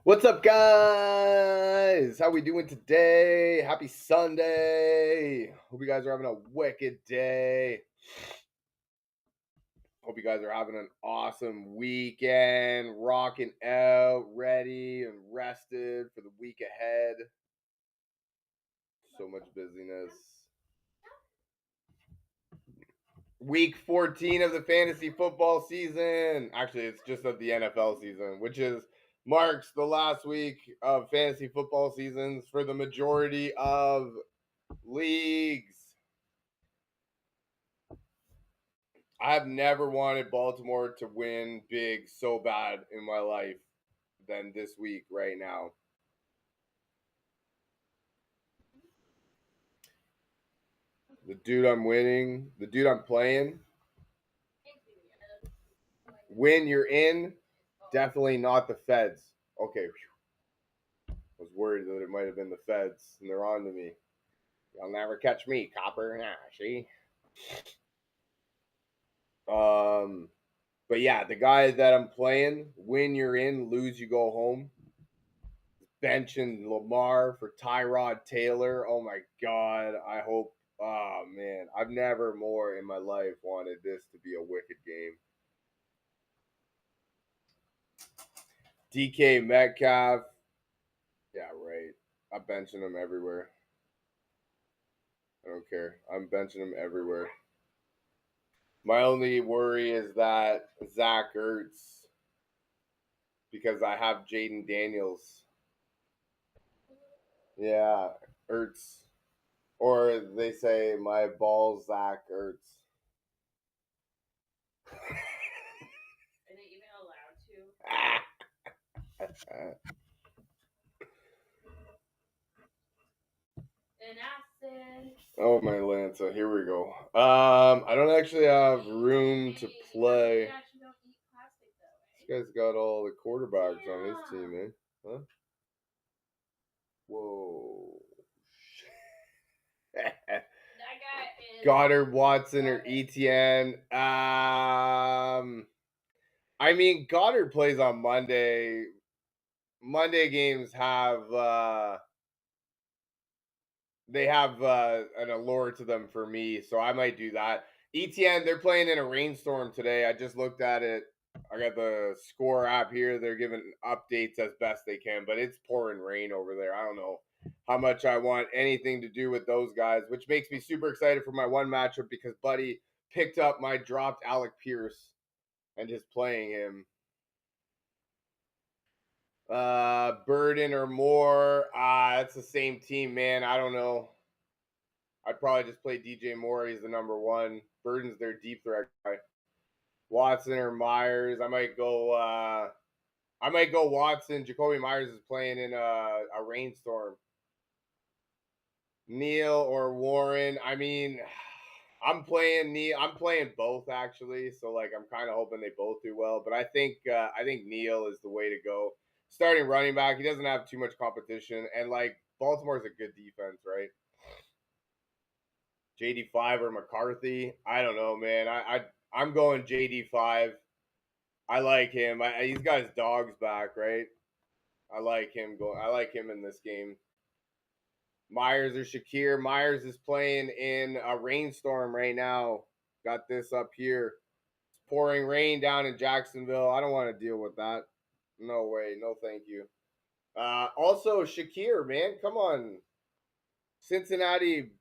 What's up, guys? How we doing today? Happy Sunday. Hope you guys are having a wicked day. Hope you guys are having an awesome weekend, rocking out, ready and rested for the week ahead. So much busyness. Week 14 of the fantasy football season. Actually, it's just of the NFL season, which marks the last week of fantasy football seasons for the majority of leagues. I've never wanted Baltimore to win big so bad in my life than this week right now. The dude I'm playing. When you're in, definitely not the feds. Okay. I was worried that it might have been the feds and they're on to me. You'll never catch me, copper. Nah, see? But yeah, the guy that I'm playing, when you're in, lose, you go home. Benching Lamar for Tyrod Taylor. Oh my God. I hope. Oh man. I've never more in my life wanted this to be a wicked game. DK Metcalf. Yeah, right. I'm benching him everywhere. I don't care. I'm benching him everywhere. My only worry is that Zach Ertz, because I have Jaden Daniels. Yeah, Ertz. Or they say my balls Zach Ertz. Are they even allowed to? An acid. Oh my Lanza, here we go. I don't actually have room to play. You actually don't eat plastic though, This guy's got all the quarterbacks on his team, eh? Huh? Whoa. That guy is Goddard, Watson, or ETN. I mean, Goddard plays on Monday. Monday games have they have an allure to them for me, so I might do that. ETN, they're playing in a rainstorm today. I just looked at it. I got the score app here. They're giving updates as best they can, but it's pouring rain over there. I don't know how much I want anything to do with those guys, which makes me super excited for my one matchup because Buddy picked up my dropped Alec Pierce and is playing him. Burden or Moore. It's the same team, man. I don't know. I'd probably just play DJ Moore. He's the number one. Burden's their deep threat guy. Watson or Myers. I might go Watson. Jacoby Myers is playing in a rainstorm. Neil or Warren. I mean, I'm playing Neil. I'm playing both actually. So like I'm kind of hoping they both do well. But I think Neil is the way to go. Starting running back. He doesn't have too much competition. And like Baltimore's a good defense, right? JD5 or McCarthy. I don't know, man. I'm going JD5. I like him. He's got his dogs back, right? I like him in this game. Myers or Shakir. Myers is playing in a rainstorm right now. Got this up here. It's pouring rain down in Jacksonville. I don't want to deal with that. No way. No, thank you. Also, Shakir, man, come on. Cincinnati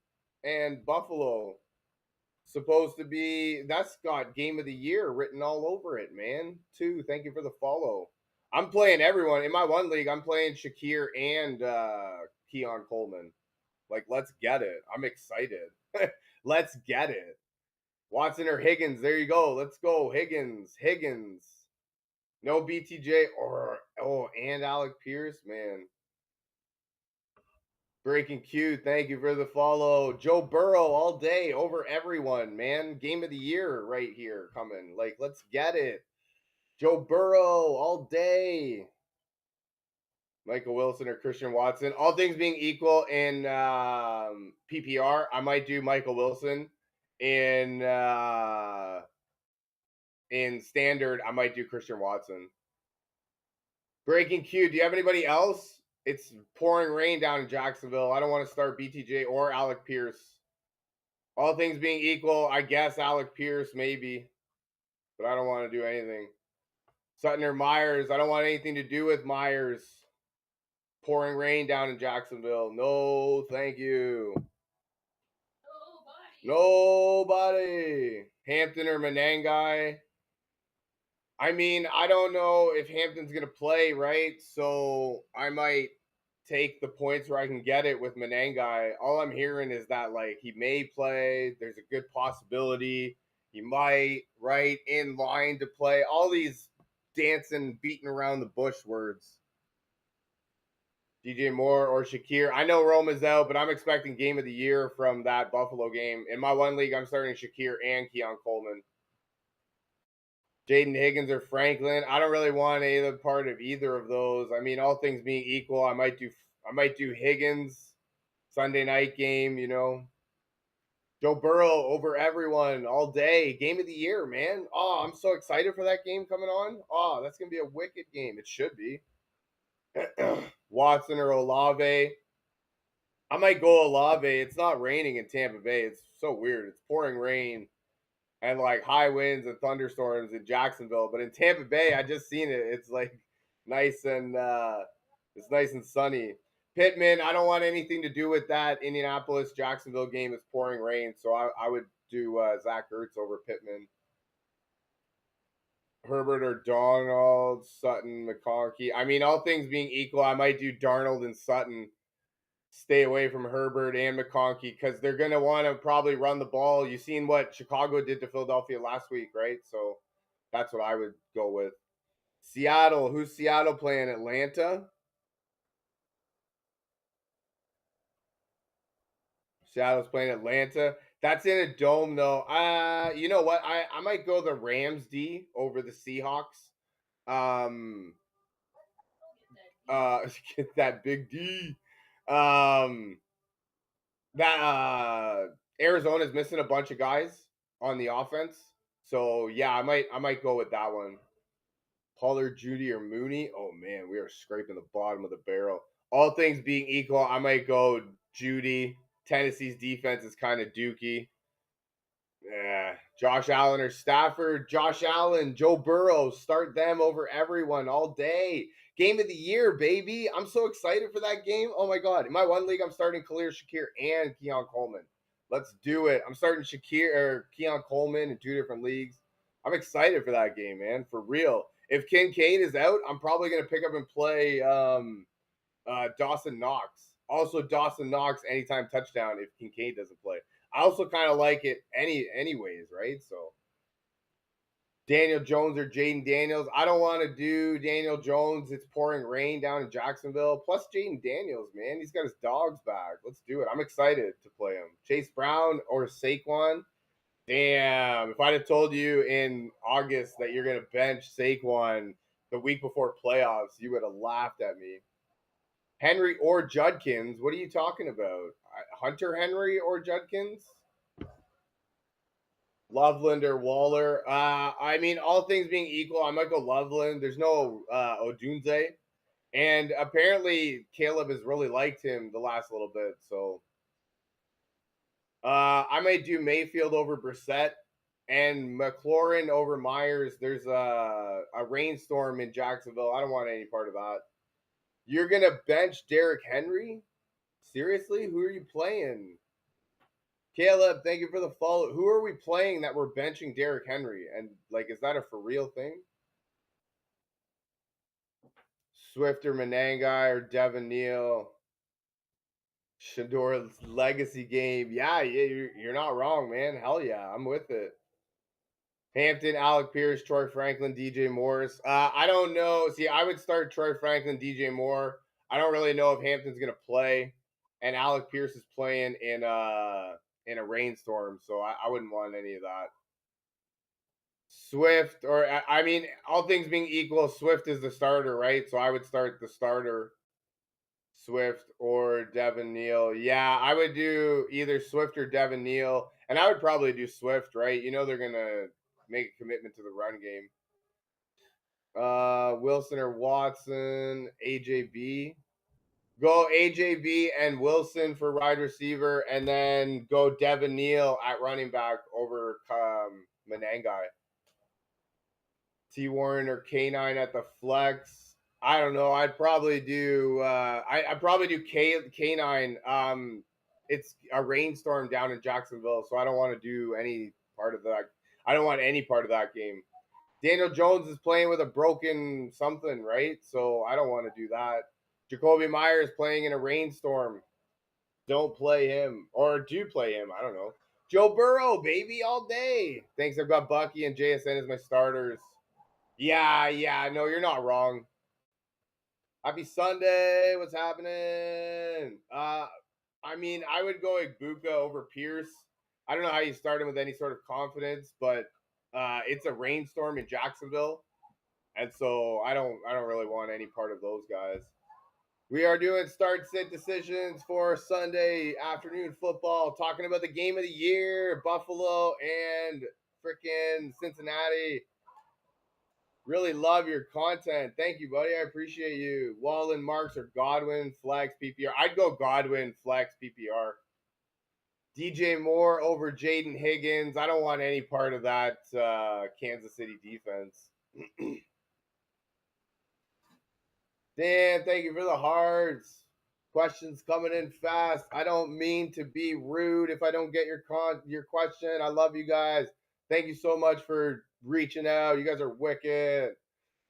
and Buffalo. Supposed to be, that's got game of the year written all over it, man. Two, thank you for the follow. I'm playing everyone in my one league. I'm playing Shakir and Keon Coleman. Like, let's get it. I'm excited. Let's get it. Watson or Higgins. There you go. Let's go. Higgins. No BTJ or and Alec Pierce, man. Breaking Q, thank you for the follow. Joe Burrow all day over everyone, man. Game of the year right here coming. Like, let's get it. Joe Burrow all day. Michael Wilson or Christian Watson. All things being equal in PPR, I might do Michael Wilson. In standard, I might do Christian Watson. Breaking Q. Do you have anybody else? It's pouring rain down in Jacksonville. I don't want to start BTJ or Alec Pierce. All things being equal, I guess Alec Pierce maybe, but I don't want to do anything. Sutton or Myers. I don't want anything to do with Myers. Pouring rain down in Jacksonville. No, thank you. Nobody. Hampton or Menengai. I mean, I don't know if Hampton's going to play, right? So I might take the points where I can get it with Menengai. All I'm hearing is that, like, he may play. There's a good possibility. He might, right? In line to play. All these dancing, beating around the bush words. DJ Moore or Shakir. I know Roma's out, but I'm expecting game of the year from that Buffalo game. In my one league, I'm starting Shakir and Keon Coleman. Jaden Higgins or Franklin. I don't really want either part of either of those. I mean, all things being equal, I might do Higgins Sunday night game, you know. Joe Burrow over everyone all day. Game of the year, man. Oh, I'm so excited for that game coming on. Oh, that's going to be a wicked game. It should be. Watson or Olave. I might go Olave. It's not raining in Tampa Bay. It's so weird. It's pouring rain and like high winds and thunderstorms in Jacksonville. But in Tampa Bay, I just seen it. It's like nice and it's nice and sunny. Pittman, I don't want anything to do with that Indianapolis Jacksonville game. It's pouring rain, so I would do Zach Ertz over Pittman. Herbert or Donald, Sutton, McConkey. I mean, all things being equal, I might do Darnold and Sutton. Stay away from Herbert and McConkey because they're going to want to probably run the ball. You've seen what Chicago did to Philadelphia last week, right? So that's what I would go with. Seattle. Who's Seattle playing? Atlanta? Seattle's playing Atlanta. That's in a dome, though. You know what? I might go the Rams D over the Seahawks. Get that big D. That Arizona's missing a bunch of guys on the offense. So yeah, I might go with that one. Pollard, Judy, or Mooney. Oh man, we are scraping the bottom of the barrel. All things being equal, I might go Judy. Tennessee's defense is kind of dookie. Yeah. Josh Allen or Stafford. Josh Allen, Joe Burrow. Start them over everyone all day. Game of the year, baby. I'm so excited for that game. Oh my God. In my one league, I'm starting Khalil Shakir and Keon Coleman. Let's do it. I'm starting Shakir or Keon Coleman in 2 different leagues. I'm excited for that game, man. For real. If Kincaid is out, I'm probably going to pick up and play Dawson Knox. Also, Dawson Knox anytime touchdown if Kincaid doesn't play. I also kind of like it anyways, right? So Daniel Jones or Jaden Daniels. I don't want to do Daniel Jones. It's pouring rain down in Jacksonville. Plus Jaden Daniels, man. He's got his dogs back. Let's do it. I'm excited to play him. Chase Brown or Saquon. Damn. If I'd have told you in August that you're going to bench Saquon the week before playoffs, you would have laughed at me. Henry or Judkins. What are you talking about? Hunter Henry or Judkins? Loveland or Waller. I mean, all things being equal, I might go Loveland. There's no Odunze. And apparently Caleb has really liked him the last little bit. So I might do Mayfield over Brissett and McLaurin over Myers. There's a rainstorm in Jacksonville. I don't want any part of that. You're going to bench Derrick Henry? Seriously? Who are you playing? Caleb, thank you for the follow. Who are we playing that we're benching Derrick Henry? And, like, is that a for real thing? Swift or Menengai or Devin Neal? Shador's legacy game. Yeah, you're not wrong, man. Hell yeah, I'm with it. Hampton, Alec Pierce, Troy Franklin, DJ Morris. I don't know. See, I would start Troy Franklin, DJ Moore. I don't really know if Hampton's gonna play, and Alec Pierce is playing in a rainstorm, so I wouldn't want any of that. Swift, or I mean, all things being equal, Swift is the starter, right? So I would start the starter, Swift or Devin Neal. Yeah, I would do either Swift or Devin Neal, and I would probably do Swift, right? You know they're gonna make a commitment to the run game. Wilson or Watson, AJB. Go AJB and Wilson for wide receiver, and then go Devin Neal at running back over Menengai. T Warren or K9 at the flex. I don't know. I'd probably do I'd probably do K9. It's a rainstorm down in Jacksonville, so I don't want to do any part of that. I don't want any part of that game. Daniel Jones is playing with a broken something, right? So I don't want to do that. Jacoby Myers playing in a rainstorm. Don't play him. Or do play him. I don't know. Joe Burrow, baby, all day. Thanks. I've got Bucky and JSN as my starters. Yeah, no, you're not wrong. Happy Sunday. What's happening? I mean, I would go Ibuka over Pierce. I don't know how you start him with any sort of confidence, but it's a rainstorm in Jacksonville. And so I don't really want any part of those guys. We are doing start sit decisions for Sunday afternoon football, talking about the game of the year, Buffalo and freaking Cincinnati. Really love your content. Thank you, buddy. I appreciate you. Wallen, Marks, or Godwin, flex, PPR. I'd go Godwin, flex, PPR. DJ Moore over Jaden Higgins. I don't want any part of that Kansas City defense. Dan, thank you for the hearts. Questions coming in fast. I don't mean to be rude if I don't get your question. I love you guys. Thank you so much for reaching out. You guys are wicked.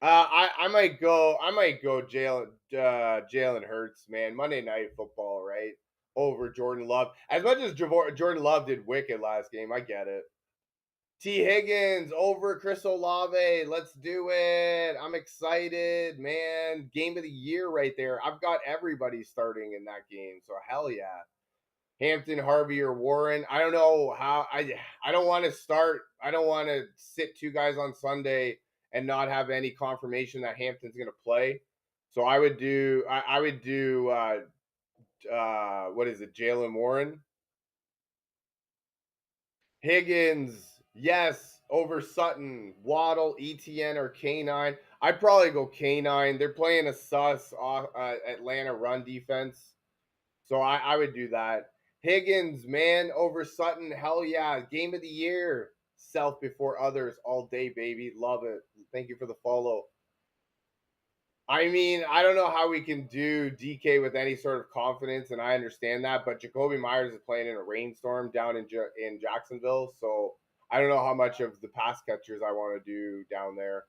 I might go Jalen Hurts, man. Monday Night Football, right? Over Jordan Love. As much as Jordan Love did wicked last game, I get it. T. Higgins over Chris Olave. Let's do it. I'm excited, man. Game of the year right there. I've got everybody starting in that game, so hell yeah. Hampton, Harvey, or Warren. I don't know how. I don't want to start. I don't want to sit two guys on Sunday and not have any confirmation that Hampton's going to play. So I would do. I would do. What is it? Jalen Warren. Higgins, yes, over Sutton, Waddle, ETN, or K9. I'd probably go K9. They're playing a sus Atlanta run defense, so I would do that. Higgins, man, over Sutton, hell yeah. Game of the year. Self before others all day, baby. Love it. Thank you for the follow. I mean, I don't know how we can do DK with any sort of confidence, and I understand that. But Jacoby Myers is playing in a rainstorm down in Jacksonville, so I don't know how much of the pass catchers I want to do down there.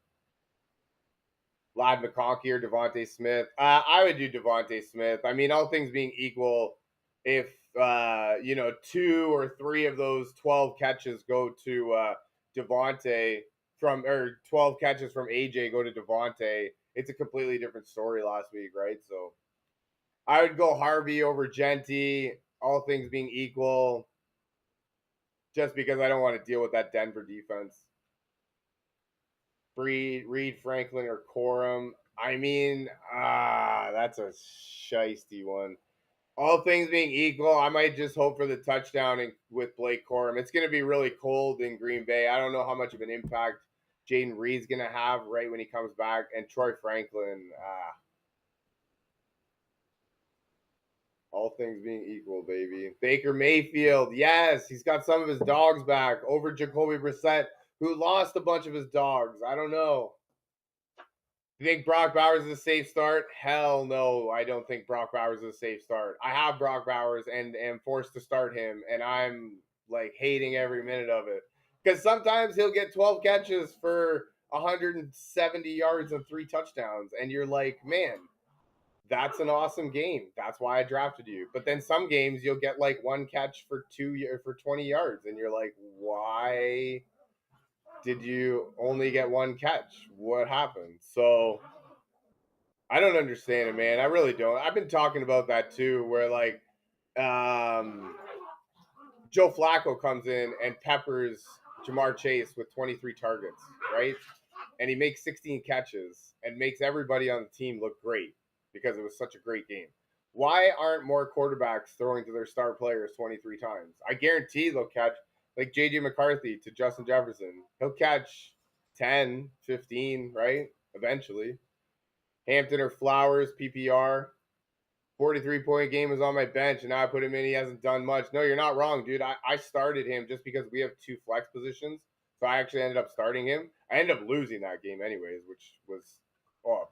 Lad McConkey or Devontae Smith. I would do Devontae Smith. I mean, all things being equal, if 2 or 3 of those 12 catches go to Devontae or 12 catches from AJ go to Devontae, it's a completely different story last week, right? So I would go Harvey over Genty, all things being equal, just because I don't want to deal with that Denver defense. Reed, Franklin, or Corum. I mean, that's a shiesty one. All things being equal, I might just hope for the touchdown with Blake Corum. It's going to be really cold in Green Bay. I don't know how much of an impact Jaden Reed's going to have right when he comes back. And Troy Franklin, all things being equal, baby. Baker Mayfield, yes, he's got some of his dogs back over Jacoby Brissett, who lost a bunch of his dogs. I don't know. Do you think Brock Bowers is a safe start? Hell no, I don't think Brock Bowers is a safe start. I have Brock Bowers and am forced to start him, and I'm like hating every minute of it. Because sometimes he'll get 12 catches for 170 yards and 3 touchdowns, and you're like, man, that's an awesome game. That's why I drafted you. But then some games you'll get like 1 catch for 20 yards, and you're like, why did you only get 1 catch? What happened? So I don't understand it, man. I really don't. I've been talking about that too, where like Joe Flacco comes in and peppers Jamar Chase with 23 targets, right? And he makes 16 catches and makes everybody on the team look great because it was such a great game. Why aren't more quarterbacks throwing to their star players 23 times? I guarantee they'll catch, like JJ McCarthy to Justin Jefferson. He'll catch 10, 15, right? eventually. Hampton or Flowers, PPR. 43-point game was on my bench, and now I put him in. He hasn't done much. No, you're not wrong, dude. I started him just because we have 2 flex positions. So I actually ended up starting him. I ended up losing that game anyways, which was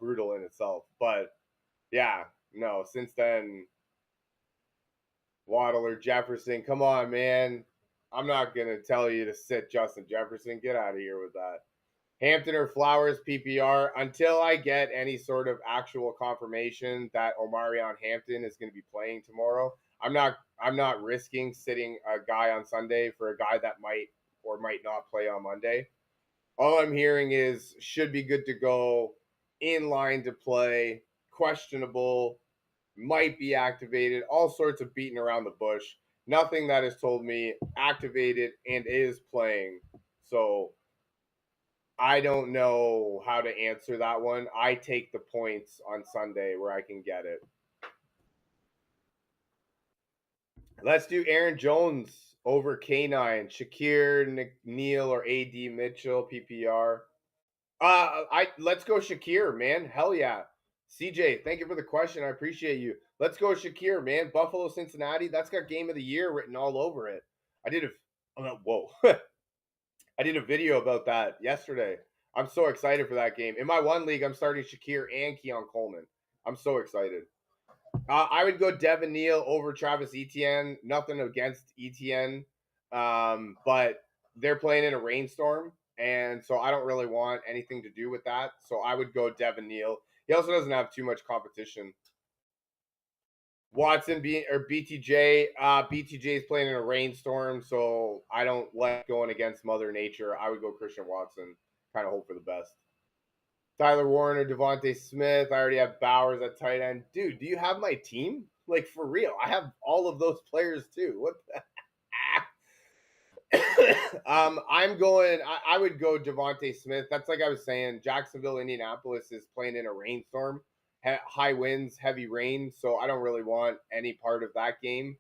brutal in itself. But yeah, no, since then, Waddle or Jefferson, come on, man. I'm not going to tell you to sit Justin Jefferson. Get out of here with that. Hampton or Flowers PPR until I get any sort of actual confirmation that Omarion Hampton is going to be playing tomorrow. I'm not risking sitting a guy on Sunday for a guy that might or might not play on Monday. All I'm hearing is should be good to go, in line to play, questionable, might be activated, all sorts of beating around the bush. Nothing that has told me activated and is playing. So I don't know how to answer that one. I take the points on Sunday where I can get it. Let's do Aaron Jones over K9, Shakir, Neal, or AD Mitchell PPR. Let's go Shakir, man. Hell yeah. CJ, thank you for the question. I appreciate you. Let's go Shakir, man. Buffalo, Cincinnati. That's got game of the year written all over it. I did a video about that yesterday. I'm so excited for that game. In my one league, I'm starting Shakir and Keon Coleman. I'm so excited. I would go Devin Neal over Travis Etienne. Nothing against Etienne, but they're playing in a rainstorm, and so I don't really want anything to do with that. So I would go Devin Neal. He also doesn't have too much competition. Watson or BTJ. BTJ is playing in a rainstorm, so I don't like going against Mother Nature. I would go Christian Watson. Kind of hope for the best. Tyler Warren or Devontae Smith. I already have Bowers at tight end. Dude, do you have my team? Like, for real. I have all of those players, too. What the I would go Devontae Smith. That's like I was saying. Jacksonville, Indianapolis is playing in a rainstorm. High winds, heavy rain. So I don't really want any part of that game.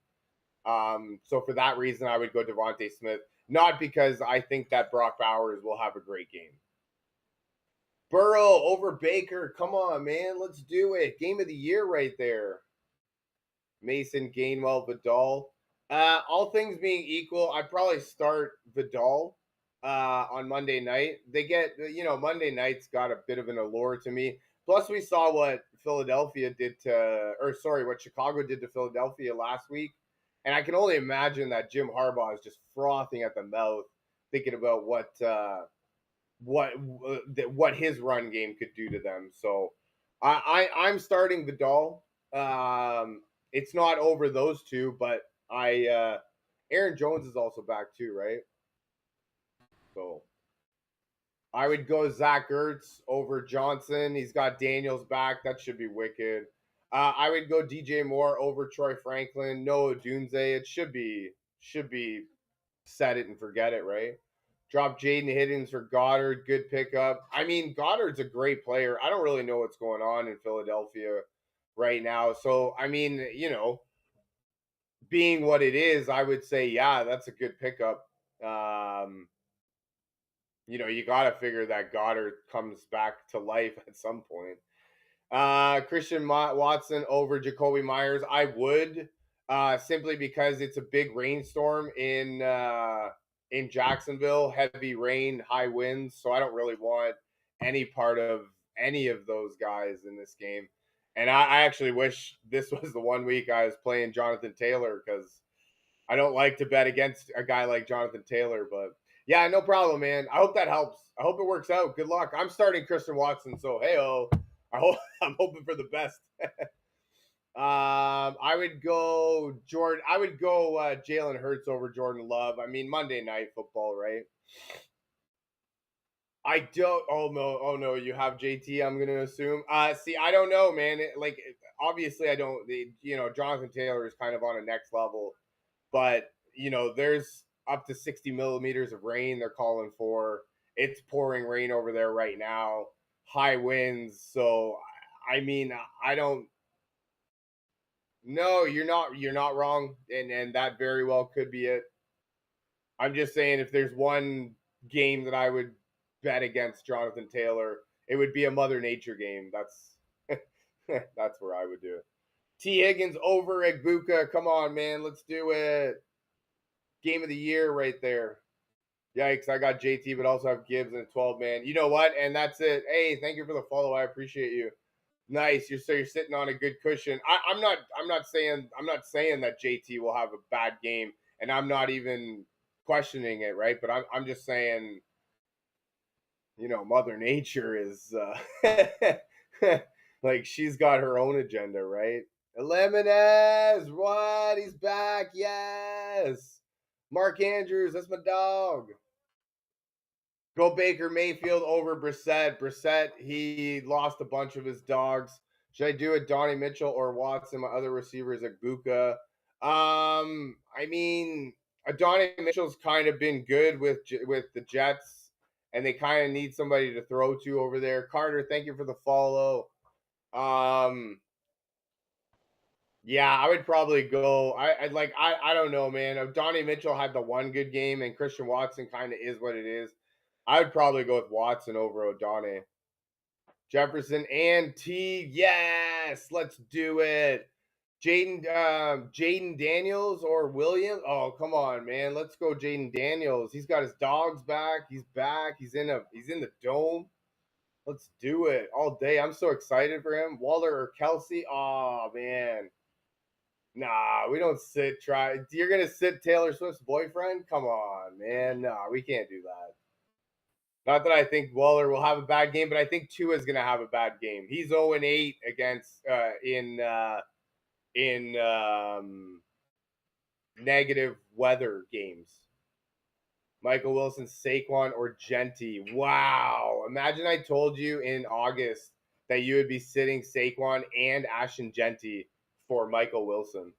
So for that reason, I would go Devontae Smith. Not because I think that Brock Bowers will have a great game. Burrow over Baker. Come on, man. Let's do it. Game of the year right there. Mason, Gainwell, Vidal. All things being equal, I'd probably start Vidal on Monday night. They get, Monday night's got a bit of an allure to me. Plus, we saw what what Chicago did to Philadelphia last week. And I can only imagine that Jim Harbaugh is just frothing at the mouth, thinking about what his run game could do to them. So I'm starting Vidal. It's not over those two, but Aaron Jones is also back too, right? So I would go Zach Ertz over Johnson. He's got Daniels back. That should be wicked. I would go DJ Moore over Troy Franklin. No Odunze. It should be set it and forget it, right? Drop Jaden Higgins for Goddard. Good pickup. I mean, Goddard's a great player. I don't really know what's going on in Philadelphia right now. So, I mean, being what it is, I would say, yeah, that's a good pickup. You got to figure that Goddard comes back to life at some point. Christian Watson over Jacoby Myers. I would, simply because it's a big rainstorm in Jacksonville, heavy rain, high winds. So I don't really want any part of any of those guys in this game. And I actually wish this was the 1 week I was playing Jonathan Taylor, because I don't like to bet against a guy like Jonathan Taylor. But yeah, no problem, man. I hope that helps. I hope it works out. Good luck. I'm starting Christian Watson, so hey-oh. I'm hoping for the best. I would go Jalen Hurts over Jordan Love. I mean, Monday Night Football, right? I don't. Oh no. You have JT. I'm gonna assume. See, I don't know, man. Obviously, I don't. Jonathan Taylor is kind of on a next level, but there's up to 60 millimeters of rain they're calling for. It's pouring rain over there right now. High winds. So, I mean, I don't. No, you're not wrong, and that very well could be it. I'm just saying, if there's one game that I would bet against Jonathan Taylor, it would be a Mother Nature game. That's that's where I would do it. T. Higgins over Egbuka. Come on, man. Let's do it. Game of the year right there. Yikes, I got JT, but also have Gibbs and a 12 man. You know what? And that's it. Hey, thank you for the follow. I appreciate you. Nice. You're sitting on a good cushion. I'm not saying that JT will have a bad game, and I'm not even questioning it, right? But I'm just saying, Mother Nature is like she's got her own agenda, right? Lemonez, what? He's back. Yes. Mark Andrews, that's my dog. Go Baker Mayfield over Brissett. Brissett, he lost a bunch of his dogs. Should I do it, Donnie Mitchell or Watson? My other receivers like Buka. I mean, Donnie Mitchell's kind of been good with the Jets, and they kind of need somebody to throw to over there. Carter, thank you for the follow. Yeah, I would probably go. I don't know, man. Donnie Mitchell had the one good game, and Christian Watson kind of is what it is. I would probably go with Watson over O'Donnell. Jefferson and T. Yes, let's do it. Jaden Daniels or Williams. Oh, come on, man. Let's go, Jaden Daniels. He's got his dogs back. He's back. He's in the dome. Let's do it all day. I'm so excited for him. Waller or Kelsey. Oh man. Nah, we don't try. You're gonna sit Taylor Swift's boyfriend? Come on, man. Nah, we can't do that. Not that I think Waller will have a bad game, but I think Tua is going to have a bad game. He's 0-8 against in negative weather games. Michael Wilson, Saquon, or Genty. Wow. Imagine I told you in August that you would be sitting Saquon and Ashton Genty for Michael Wilson.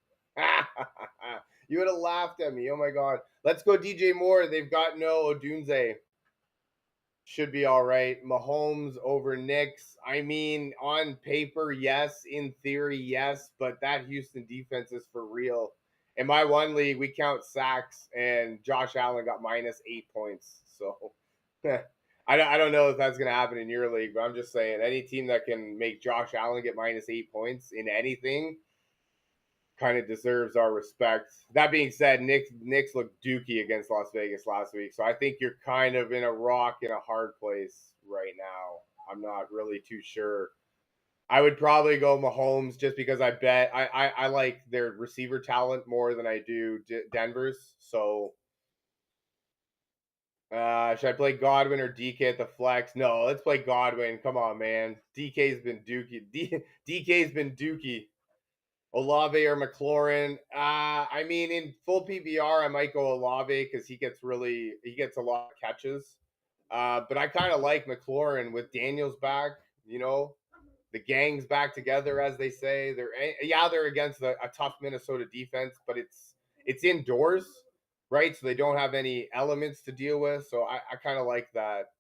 You would have laughed at me. Oh, my God. Let's go DJ Moore. They've got no Odunze. Should be all right. Mahomes over Knicks. I mean, on paper, yes. In theory, yes. But that Houston defense is for real. In my one league, we count sacks, and Josh Allen got -8 points. So I don't know if that's going to happen in your league, but I'm just saying any team that can make Josh Allen get -8 points in anything kind of deserves our respect. That being said, Knicks looked dookie against Las Vegas last week, so I think you're kind of in a rock in a hard place right now. I'm not really too sure. I would probably go Mahomes just because I like their receiver talent more than I do Denver's. So should I play Godwin or DK at the flex? No, let's play Godwin. Come on, man. DK's been dookie. DK's been dookie. Olave or McLaurin. I mean, in full PPR, I might go Olave because he gets a lot of catches. But I kind of like McLaurin with Daniels back. The gang's back together, as they say. They're against a tough Minnesota defense, but it's indoors, right? So they don't have any elements to deal with. So I kind of like that.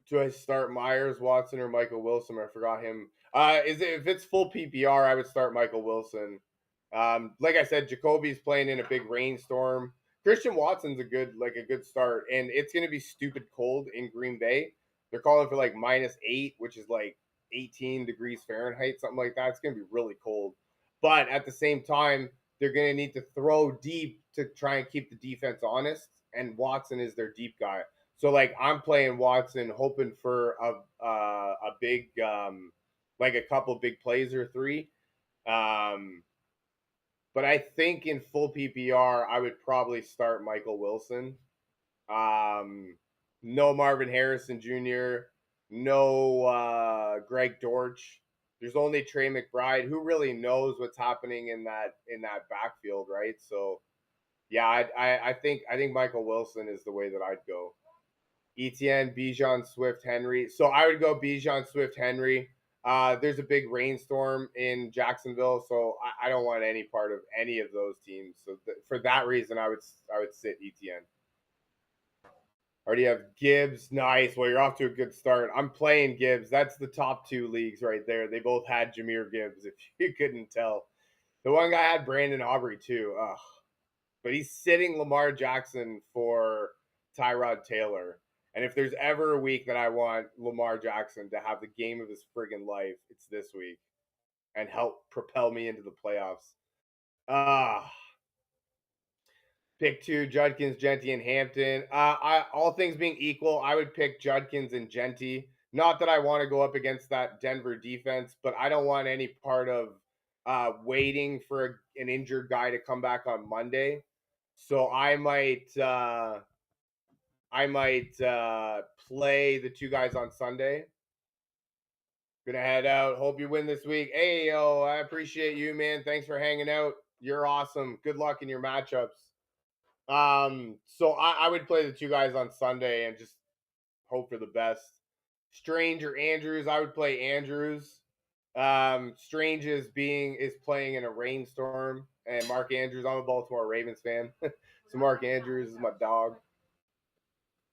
Do I start Myers, Watson, or Michael Wilson? I forgot him. If it's full PPR, I would start Michael Wilson. Like I said, Jacoby's playing in a big rainstorm. Christian Watson's a good start, and it's gonna be stupid cold in Green Bay. They're calling for like -8, which is like 18 degrees Fahrenheit, something like that. It's gonna be really cold. But at the same time, they're gonna need to throw deep to try and keep the defense honest, and Watson is their deep guy. So like I'm playing Watson, hoping for a big like a couple big plays or three. But I think in full PPR, I would probably start Michael Wilson. No Marvin Harrison Jr., no Greg Dortch. There's only Trey McBride. Who really knows what's happening in that backfield, right? So yeah, I think Michael Wilson is the way that I'd go. ETN, Bijan, Swift, Henry. So I would go Bijan, Swift, Henry. There's a big rainstorm in Jacksonville, so I don't want any part of any of those teams. So for that reason, I would sit ETN. Already have Gibbs. Nice. Well, you're off to a good start. I'm playing Gibbs. That's the top two leagues right there. They both had Jahmyr Gibbs, if you couldn't tell. The one guy had Brandon Aubrey too. Ugh. But he's sitting Lamar Jackson for Tyrod Taylor. And if there's ever a week that I want Lamar Jackson to have the game of his friggin' life, it's this week and help propel me into the playoffs. Pick 2, Judkins, Genty, and Hampton. All things being equal, I would pick Judkins and Genty. Not that I want to go up against that Denver defense, but I don't want any part of waiting for an injured guy to come back on Monday. So I might play the 2 guys on Sunday. Gonna head out. Hope you win this week. Hey, yo, I appreciate you, man. Thanks for hanging out. You're awesome. Good luck in your matchups. So I would play the 2 guys on Sunday and just hope for the best. Strange or Andrews, I would play Andrews. Strange is playing in a rainstorm, and Mark Andrews, I'm a Baltimore Ravens fan. So Mark Andrews is my dog.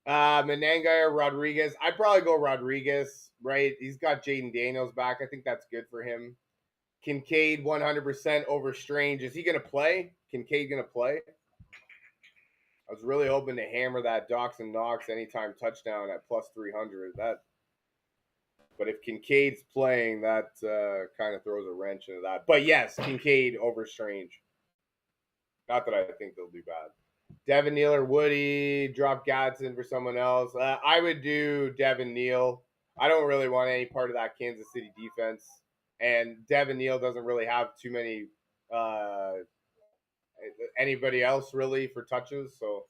Menengai or Rodriguez. I'd probably go Rodriguez, right? He's got Jaden Daniels back. I think that's good for him. Kincaid 100% over Strange. Is he going to play? Kincaid going to play? I was really hoping to hammer that Dawson Knox anytime touchdown at plus 300. But if Kincaid's playing, that kind of throws a wrench into that. But yes, Kincaid over Strange. Not that I think they'll do bad. Devin Neal or Woody, drop Gadsden for someone else. I would do Devin Neal. I don't really want any part of that Kansas City defense. And Devin Neal doesn't really have too many anybody else really for touches. So,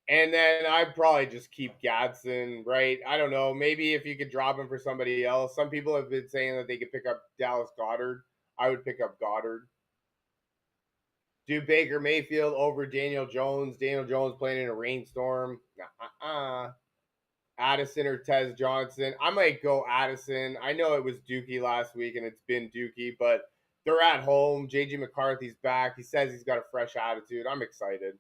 and then I'd probably just keep Gadsden, right? I don't know. Maybe if you could drop him for somebody else. Some people have been saying that they could pick up Dallas Goedert. I would pick up Goddard. Do Baker Mayfield over Daniel Jones. Daniel Jones playing in a rainstorm. Addison or Tez Johnson. I might go Addison. I know it was Dookie last week and it's been Dookie, but they're at home. JJ McCarthy's back. He says he's got a fresh attitude. I'm excited.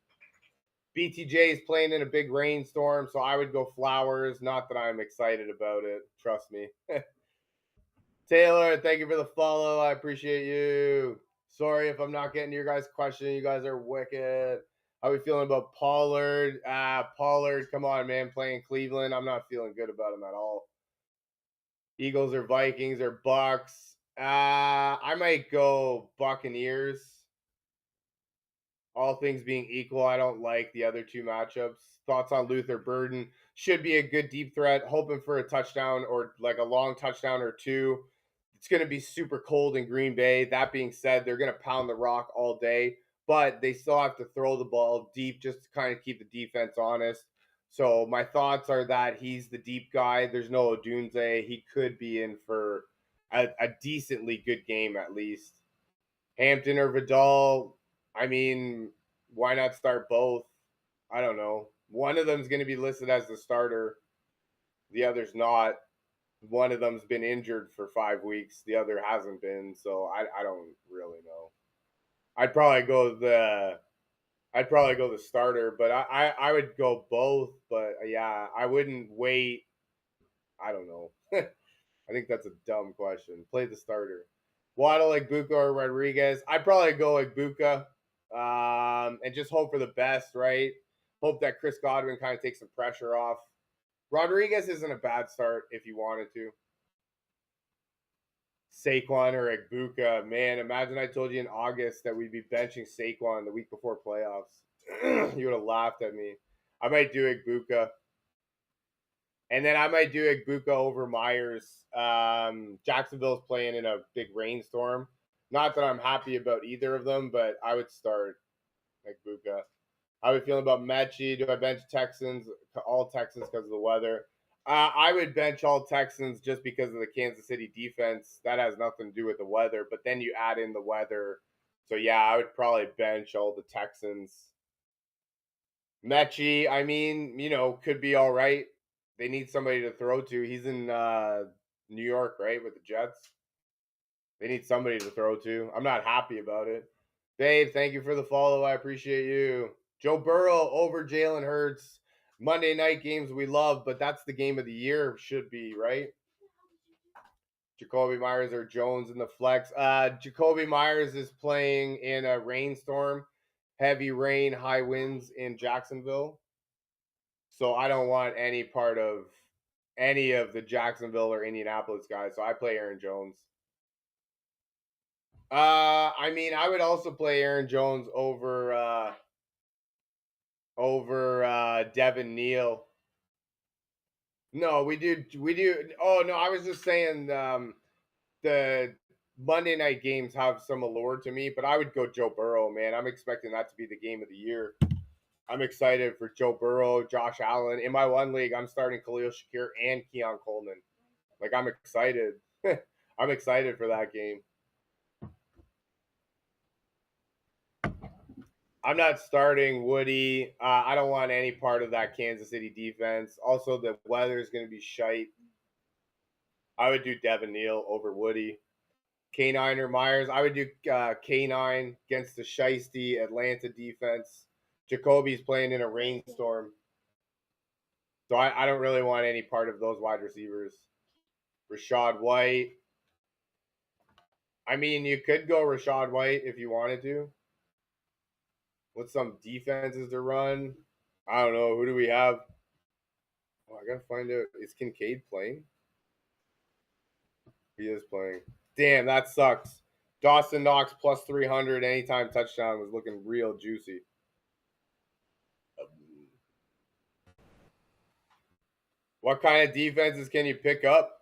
BTJ is playing in a big rainstorm, so I would go Flowers. Not that I'm excited about it. Trust me. Taylor, thank you for the follow. I appreciate you. Sorry if I'm not getting to your guys' question. You guys are wicked. How are we feeling about Pollard? Pollard, come on, man. Playing Cleveland. I'm not feeling good about him at all. Eagles or Vikings or Bucks. I might go Buccaneers. All things being equal, I don't like the other 2 matchups. Thoughts on Luther Burden? Should be a good deep threat. Hoping for a touchdown or like a long touchdown or 2. It's going to be super cold in Green Bay. That being said, they're going to pound the rock all day, but they still have to throw the ball deep just to kind of keep the defense honest. So my thoughts are that he's the deep guy. There's no Odunze. He could be in for a decently good game at least. Hampton or Vidal, I mean, why not start both? I don't know. One of them's going to be listed as the starter. The other's not. One of them's been injured for 5 weeks. The other hasn't been. So I don't really know. I'd probably go the starter, but I would go both. But yeah, I wouldn't wait. I don't know. I think that's a dumb question. Play the starter. Waddle, like Buka or Rodriguez. I'd probably go like Buka, and just hope for the best, right? Hope that Chris Godwin kind of takes some pressure off. Rodriguez isn't a bad start if you wanted to. Saquon or Egbuka. Man, imagine I told you in August that we'd be benching Saquon the week before playoffs. You would have laughed at me. I might do Egbuka. And then I might do Egbuka over Myers. Jacksonville's playing in a big rainstorm. Not that I'm happy about either of them, but I would start Egbuka. How are we feeling about Mechie? Do I bench Texans? All Texans because of the weather. I would bench all Texans just because of the Kansas City defense. That has nothing to do with the weather, but then you add in the weather. So, yeah, I would probably bench all the Texans. Mechie, I mean, could be all right. They need somebody to throw to. He's in New York, right, with the Jets. They need somebody to throw to. I'm not happy about it. Dave, thank you for the follow. I appreciate you. Joe Burrow over Jalen Hurts. Monday night games we love, but that's the game of the year, should be, right? Jacoby Myers or Jones in the flex. Jacoby Myers is playing in a rainstorm. Heavy rain, high winds in Jacksonville. So I don't want any part of any of the Jacksonville or Indianapolis guys. So I play Aaron Jones. I mean, I would also play Aaron Jones over Devin Neal. No, we do. Oh no, I was just saying the Monday night games have some allure to me, but I would go Joe Burrow, man. I'm expecting that to be the game of the year. I'm excited for Joe Burrow, Josh Allen. In my one league, I'm starting Khalil Shakir and Keon Coleman. Like, I'm excited. I'm excited for that game. I'm not starting Woody. I don't want any part of that Kansas City defense. Also, the weather is going to be shite. I would do Devin Neal over Woody. K9 or Myers. I would do K9 against the shiesty Atlanta defense. Jacoby's playing in a rainstorm. So I don't really want any part of those wide receivers. Rashad White. I mean, you could go Rashad White if you wanted to. With some defenses to run. I don't know. Who do we have? Oh, I gotta find out. Is Kincaid playing? He is playing. Damn, that sucks. Dawson Knox plus 300 anytime touchdown was looking real juicy. What kind of defenses can you pick up?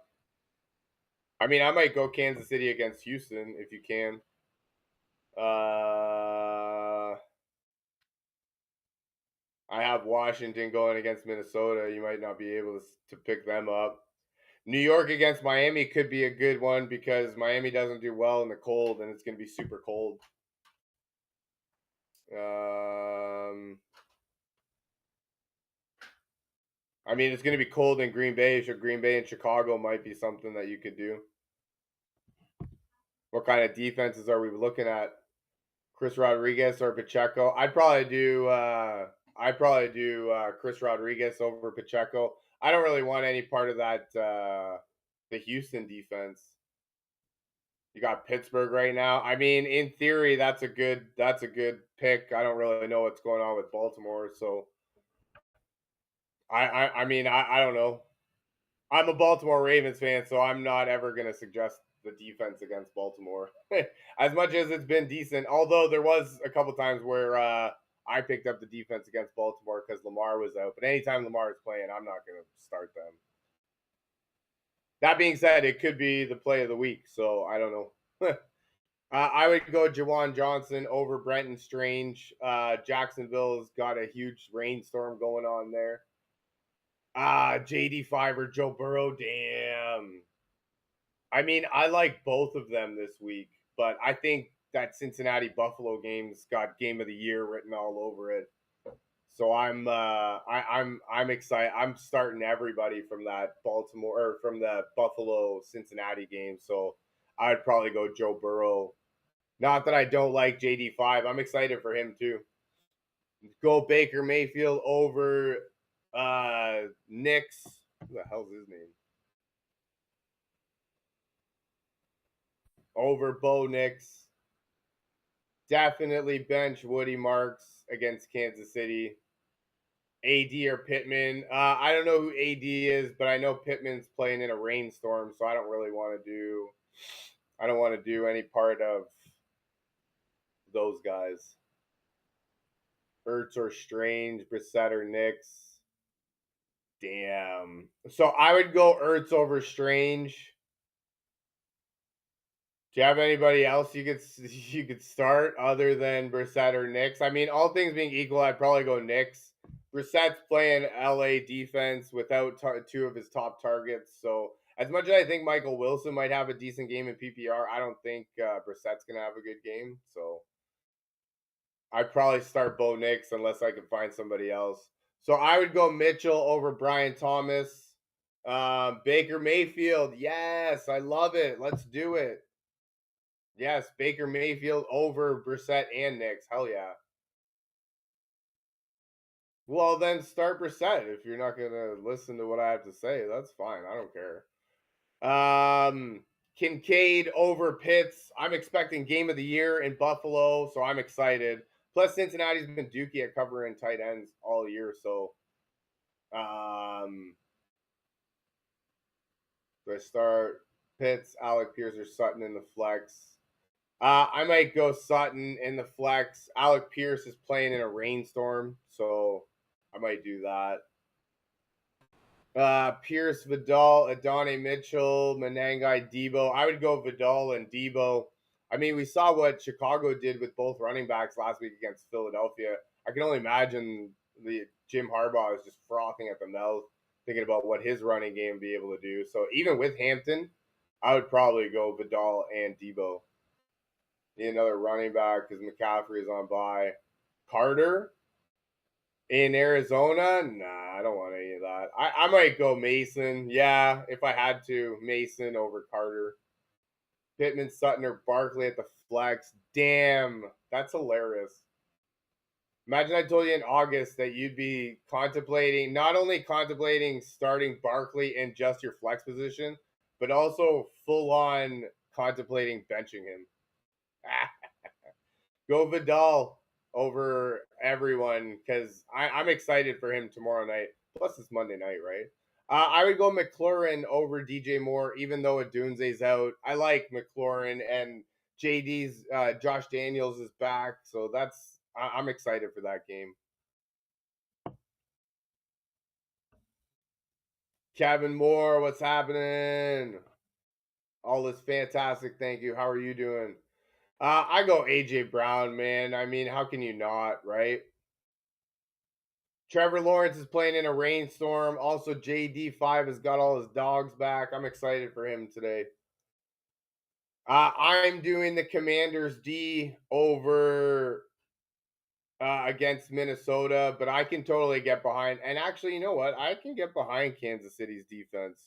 I mean, I might go Kansas City against Houston if you can. I have Washington going against Minnesota. You might not be able to pick them up. New York against Miami could be a good one because Miami doesn't do well in the cold, and it's going to be super cold. I mean, it's going to be cold in Green Bay, so Green Bay and Chicago might be something that you could do. What kind of defenses are we looking at? Chris Rodriguez or Pacheco? I'd probably do Chris Rodriguez over Pacheco. I don't really want any part of that the Houston defense. You got Pittsburgh right now. I mean, in theory, that's a good pick. I don't really know what's going on with Baltimore, so I mean, I don't know. I'm a Baltimore Ravens fan, so I'm not ever going to suggest the defense against Baltimore. As much as it's been decent, although there was a couple times where I picked up the defense against Baltimore because Lamar was out. But anytime Lamar is playing, I'm not going to start them. That being said, it could be the play of the week, so I don't know. I would go Jawan Johnson over Brenton Strange. Jacksonville's got a huge rainstorm going on there. JD5 or Joe Burrow. Damn. I mean, I like both of them this week, but I think that Cincinnati Buffalo game's got game of the year written all over it. So I'm excited. I'm starting everybody from that Baltimore or from the Buffalo Cincinnati game. So I'd probably go Joe Burrow. Not that I don't like JD5. I'm excited for him too. Go Baker Mayfield over Nix. Who the hell's his name? Over Bo Nix. Definitely bench Woody Marks against Kansas City. AD or Pittman. I don't know who AD is, but I know Pittman's playing in a rainstorm, so I don't really want to do. I don't want to do any part of those guys. Ertz or Strange, Brissett or Nix. Damn. So I would go Ertz over Strange. Do you have anybody else you could start other than Brissett or Nix? I mean, all things being equal, I'd probably go Nix. Brissett's playing LA defense without two of his top targets. So as much as I think Michael Wilson might have a decent game in PPR, I don't think Brissett's going to have a good game. So I'd probably start Bo Nix unless I can find somebody else. So I would go Mitchell over Brian Thomas. Baker Mayfield. Yes, I love it. Let's do it. Yes, Baker Mayfield over Brissett and Nix. Hell yeah. Well, then start Brissett if you're not going to listen to what I have to say. That's fine. I don't care. Kincaid over Pitts. I'm expecting game of the year in Buffalo, so I'm excited. Plus, Cincinnati's been dookie at covering tight ends all year, so Do I start Pitts, Alec Pierce, or Sutton in the flex? I might go Sutton in the flex. Alec Pierce is playing in a rainstorm, so I might do that. Pierce, Vidal, Adonai Mitchell, Manangai, Debo. I would go Vidal and Debo. I mean, we saw what Chicago did with both running backs last week against Philadelphia. I can only imagine the Jim Harbaugh is just frothing at the mouth, thinking about what his running game would be able to do. So even with Hampton, I would probably go Vidal and Debo. Need another running back because McCaffrey is on bye. Carter in Arizona? Nah, I don't want any of that. I might go Mason. Yeah, if I had to, Mason over Carter. Pittman, Sutton, or Barkley at the flex. Damn, that's hilarious. Imagine I told you in August that you'd be contemplating, not only contemplating starting Barkley in just your flex position, but also full on contemplating benching him. Go Vidal over everyone because I'm excited for him tomorrow night. Plus, it's Monday night, right? I would go McLaurin over DJ Moore, even though Adunze's out. I like McLaurin and JD's Josh Daniels is back, so I'm excited for that game. Kevin Moore, what's happening? All is fantastic. Thank you. How are you doing? I go AJ Brown, man. I mean, how can you not, right? Trevor Lawrence is playing in a rainstorm. Also, JD5 has got all his dogs back. I'm excited for him today. I'm doing the Commanders D over against Minnesota, but I can totally get behind. And actually, you know what? I can get behind Kansas City's defense.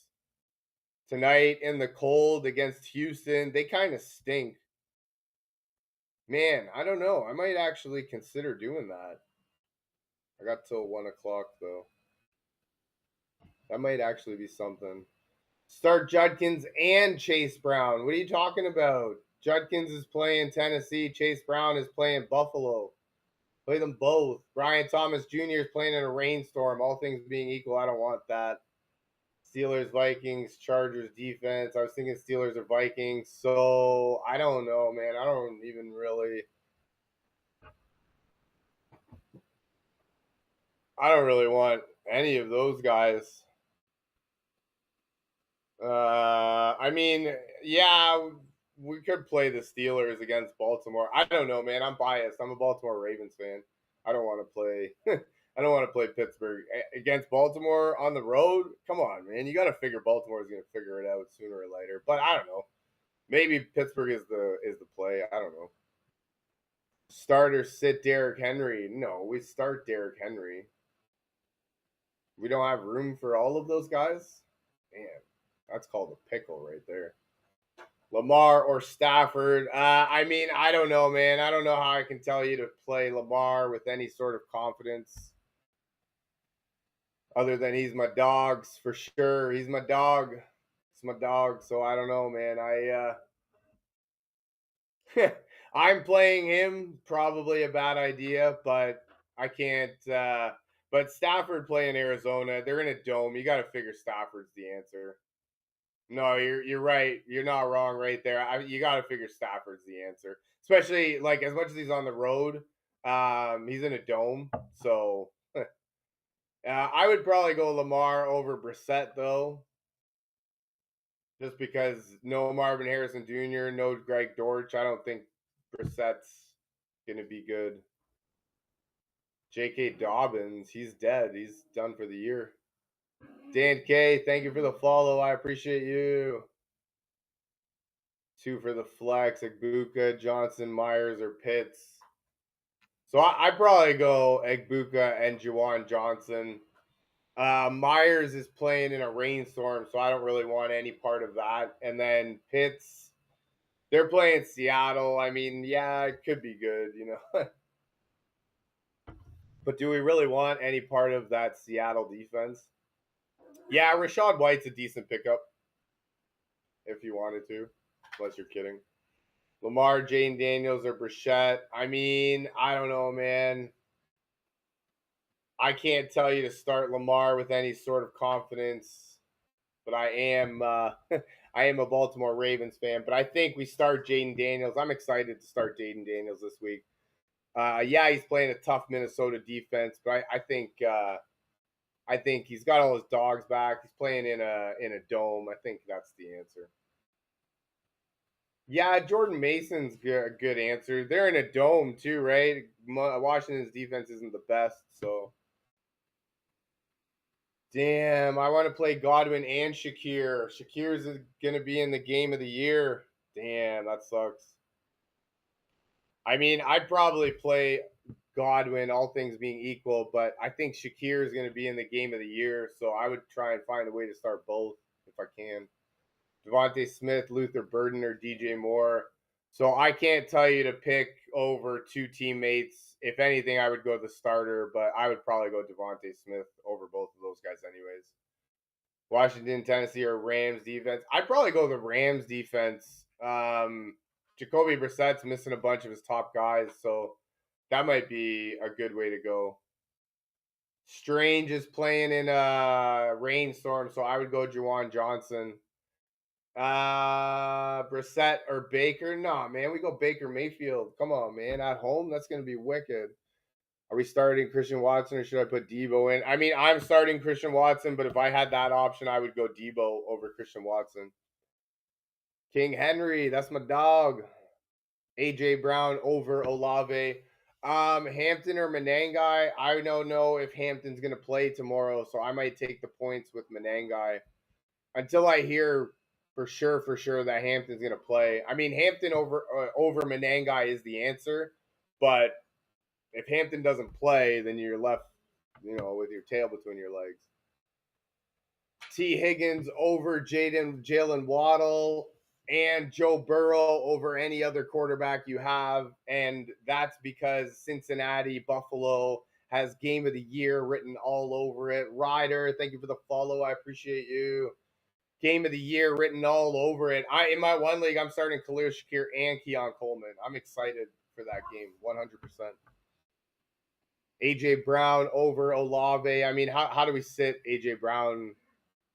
Tonight in the cold against Houston, they kind of stink. Man, I don't know. I might actually consider doing that. I got till 1 o'clock, though. That might actually be something. Start Judkins and Chase Brown. What are you talking about? Judkins is playing Tennessee. Chase Brown is playing Buffalo. Play them both. Brian Thomas Jr. is playing in a rainstorm. All things being equal, I don't want that. Steelers, Vikings, Chargers defense. I was thinking Steelers or Vikings. So I don't know, man. I don't even really. I don't really want any of those guys. I mean, yeah, we could play the Steelers against Baltimore. I don't know, man. I'm biased. I'm a Baltimore Ravens fan. I don't want to play. I don't want to play Pittsburgh against Baltimore on the road. Come on, man. You got to figure Baltimore is going to figure it out sooner or later. But I don't know. Maybe Pittsburgh is the play. I don't know. Start or sit Derrick Henry? No, we start Derrick Henry. We don't have room for all of those guys. Damn. That's called a pickle right there. Lamar or Stafford? I mean, I don't know, man. I don't know how I can tell you to play Lamar with any sort of confidence. Other than he's my dogs for sure. He's my dog. It's my dog. So I don't know, man. I'm playing him. Probably a bad idea, but I can't. But Stafford playing Arizona. They're in a dome. You got to figure Stafford's the answer. No, you're right. You're not wrong right there. You got to figure Stafford's the answer, especially like as much as he's on the road. He's in a dome, so I would probably go Lamar over Brissett though, just because no Marvin Harrison Jr., no Greg Dortch. I don't think Brissett's gonna be good. J.K. Dobbins, he's dead. He's done for the year. Dan K, thank you for the follow. I appreciate you. 2 for the flex. Egbuka, Johnson, Myers, or Pitts. So I'd probably go Egbuka and Juwan Johnson. Myers is playing in a rainstorm, so I don't really want any part of that. And then Pitts, they're playing Seattle. I mean, yeah, it could be good, you know. But do we really want any part of that Seattle defense? Yeah, Rashad White's a decent pickup if you wanted to, unless you're kidding. Lamar, Jane Daniels, or Brissett. I mean, I don't know, man. I can't tell you to start Lamar with any sort of confidence, but I am I am a Baltimore Ravens fan. But I think we start Jaden Daniels. I'm excited to start Jaden Daniels this week. Yeah, he's playing a tough Minnesota defense, but I think he's got all his dogs back. He's playing in a dome. I think that's the answer. Yeah, Jordan Mason's a good answer. They're in a dome too, right? Washington's defense isn't the best, so. Damn, I want to play Godwin and Shakir. Shakir's going to be in the game of the year. Damn, that sucks. I mean, I'd probably play Godwin, all things being equal, but I think Shakir is going to be in the game of the year, so I would try and find a way to start both if I can. Devontae Smith, Luther Burden, or DJ Moore. So I can't tell you to pick over two teammates. If anything, I would go the starter, but I would probably go Devontae Smith over both of those guys anyways. Washington, Tennessee, or Rams defense. I'd probably go the Rams defense. Jacoby Brissett's missing a bunch of his top guys, so that might be a good way to go. Strange is playing in a rainstorm, so I would go Juwan Johnson. Brissett or Baker? Nah, man, we go Baker Mayfield. Come on, man. At home, that's gonna be wicked. Are we starting Christian Watson or should I put Debo in? I mean, I'm starting Christian Watson, but if I had that option, I would go Debo over Christian Watson. King Henry, that's my dog. AJ Brown over Olave. Hampton or Menengai? I don't know if Hampton's gonna play tomorrow, so I might take the points with Menengai until I hear for sure that Hampton's gonna play. I mean, Hampton over Menengai is the answer, but if Hampton doesn't play, then you're left, with your tail between your legs. T. Higgins over Jalen Waddle and Joe Burrow over any other quarterback you have, and that's because Cincinnati, Buffalo has game of the year written all over it. Ryder, thank you for the follow. I appreciate you. Game of the year written all over it. In my one league, I'm starting Khalil Shakir and Keon Coleman. I'm excited for that game, 100%. AJ Brown over Olave. I mean, how do we sit AJ Brown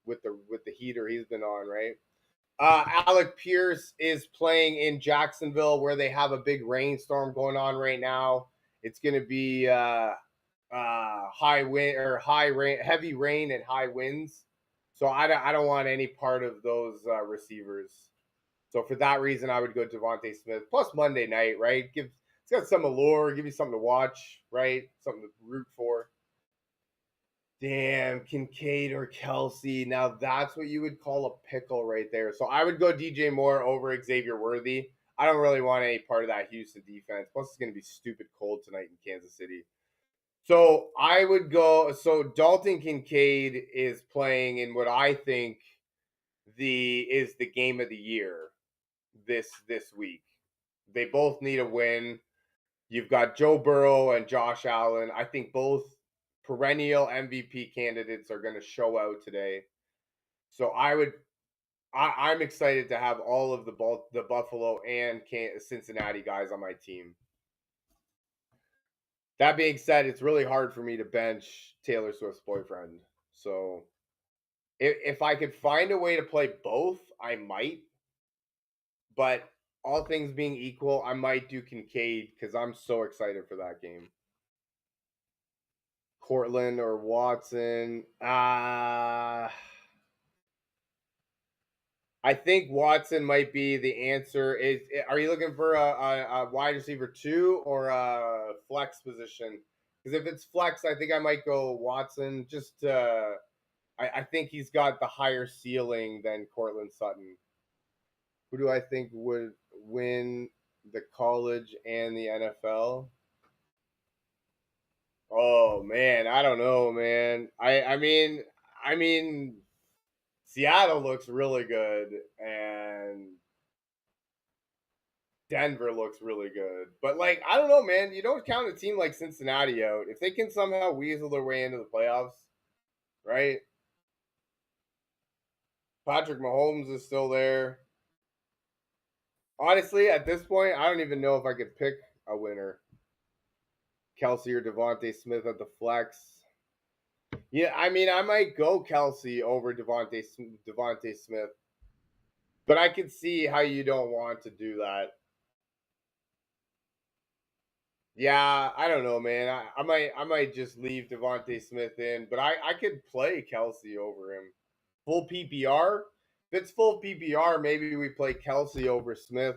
with the heater he's been on, right? Alec Pierce is playing in Jacksonville where they have a big rainstorm going on right now. It's going to be high wind or high rain, heavy rain and high winds. So I don't want any part of those receivers. So for that reason, I would go Devontae Smith. Plus Monday night, right? It's got some allure. Give you something to watch, right? Something to root for. Damn, Kincaid or Kelsey. Now that's what you would call a pickle right there. So I would go DJ Moore over Xavier Worthy. I don't really want any part of that Houston defense. Plus, it's going to be stupid cold tonight in Kansas City. So I would go. So Dalton Kincaid is playing in what I think is the game of the year this week. They both need a win. You've got Joe Burrow and Josh Allen. I think both perennial MVP candidates are going to show out today. So I'm excited to have all of the Buffalo and Cincinnati guys on my team. That being said, it's really hard for me to bench Taylor Swift's boyfriend. So if I could find a way to play both, I might. But all things being equal, I might do Kincaid because I'm so excited for that game. Cortland or Watson. I think Watson might be the answer. Are you looking for a wide receiver 2 or a flex position? Because if it's flex, I think I might go Watson. I think he's got the higher ceiling than Cortland Sutton. Who do I think would win the college and the NFL? Oh man, I don't know, man. I mean, Seattle looks really good, and Denver looks really good. But like, I don't know, man. You don't count a team like Cincinnati out if they can somehow weasel their way into the playoffs, right? Patrick Mahomes is still there. Honestly, at this point, I don't even know if I could pick a winner. Kelsey or Devontae Smith at the flex. Yeah, I mean, I might go Kelsey over Devontae Smith, but I can see how you don't want to do that. Yeah, I don't know, man. I might just leave Devontae Smith in, but I could play Kelsey over him. Full PPR. If it's full PPR, maybe we play Kelsey over Smith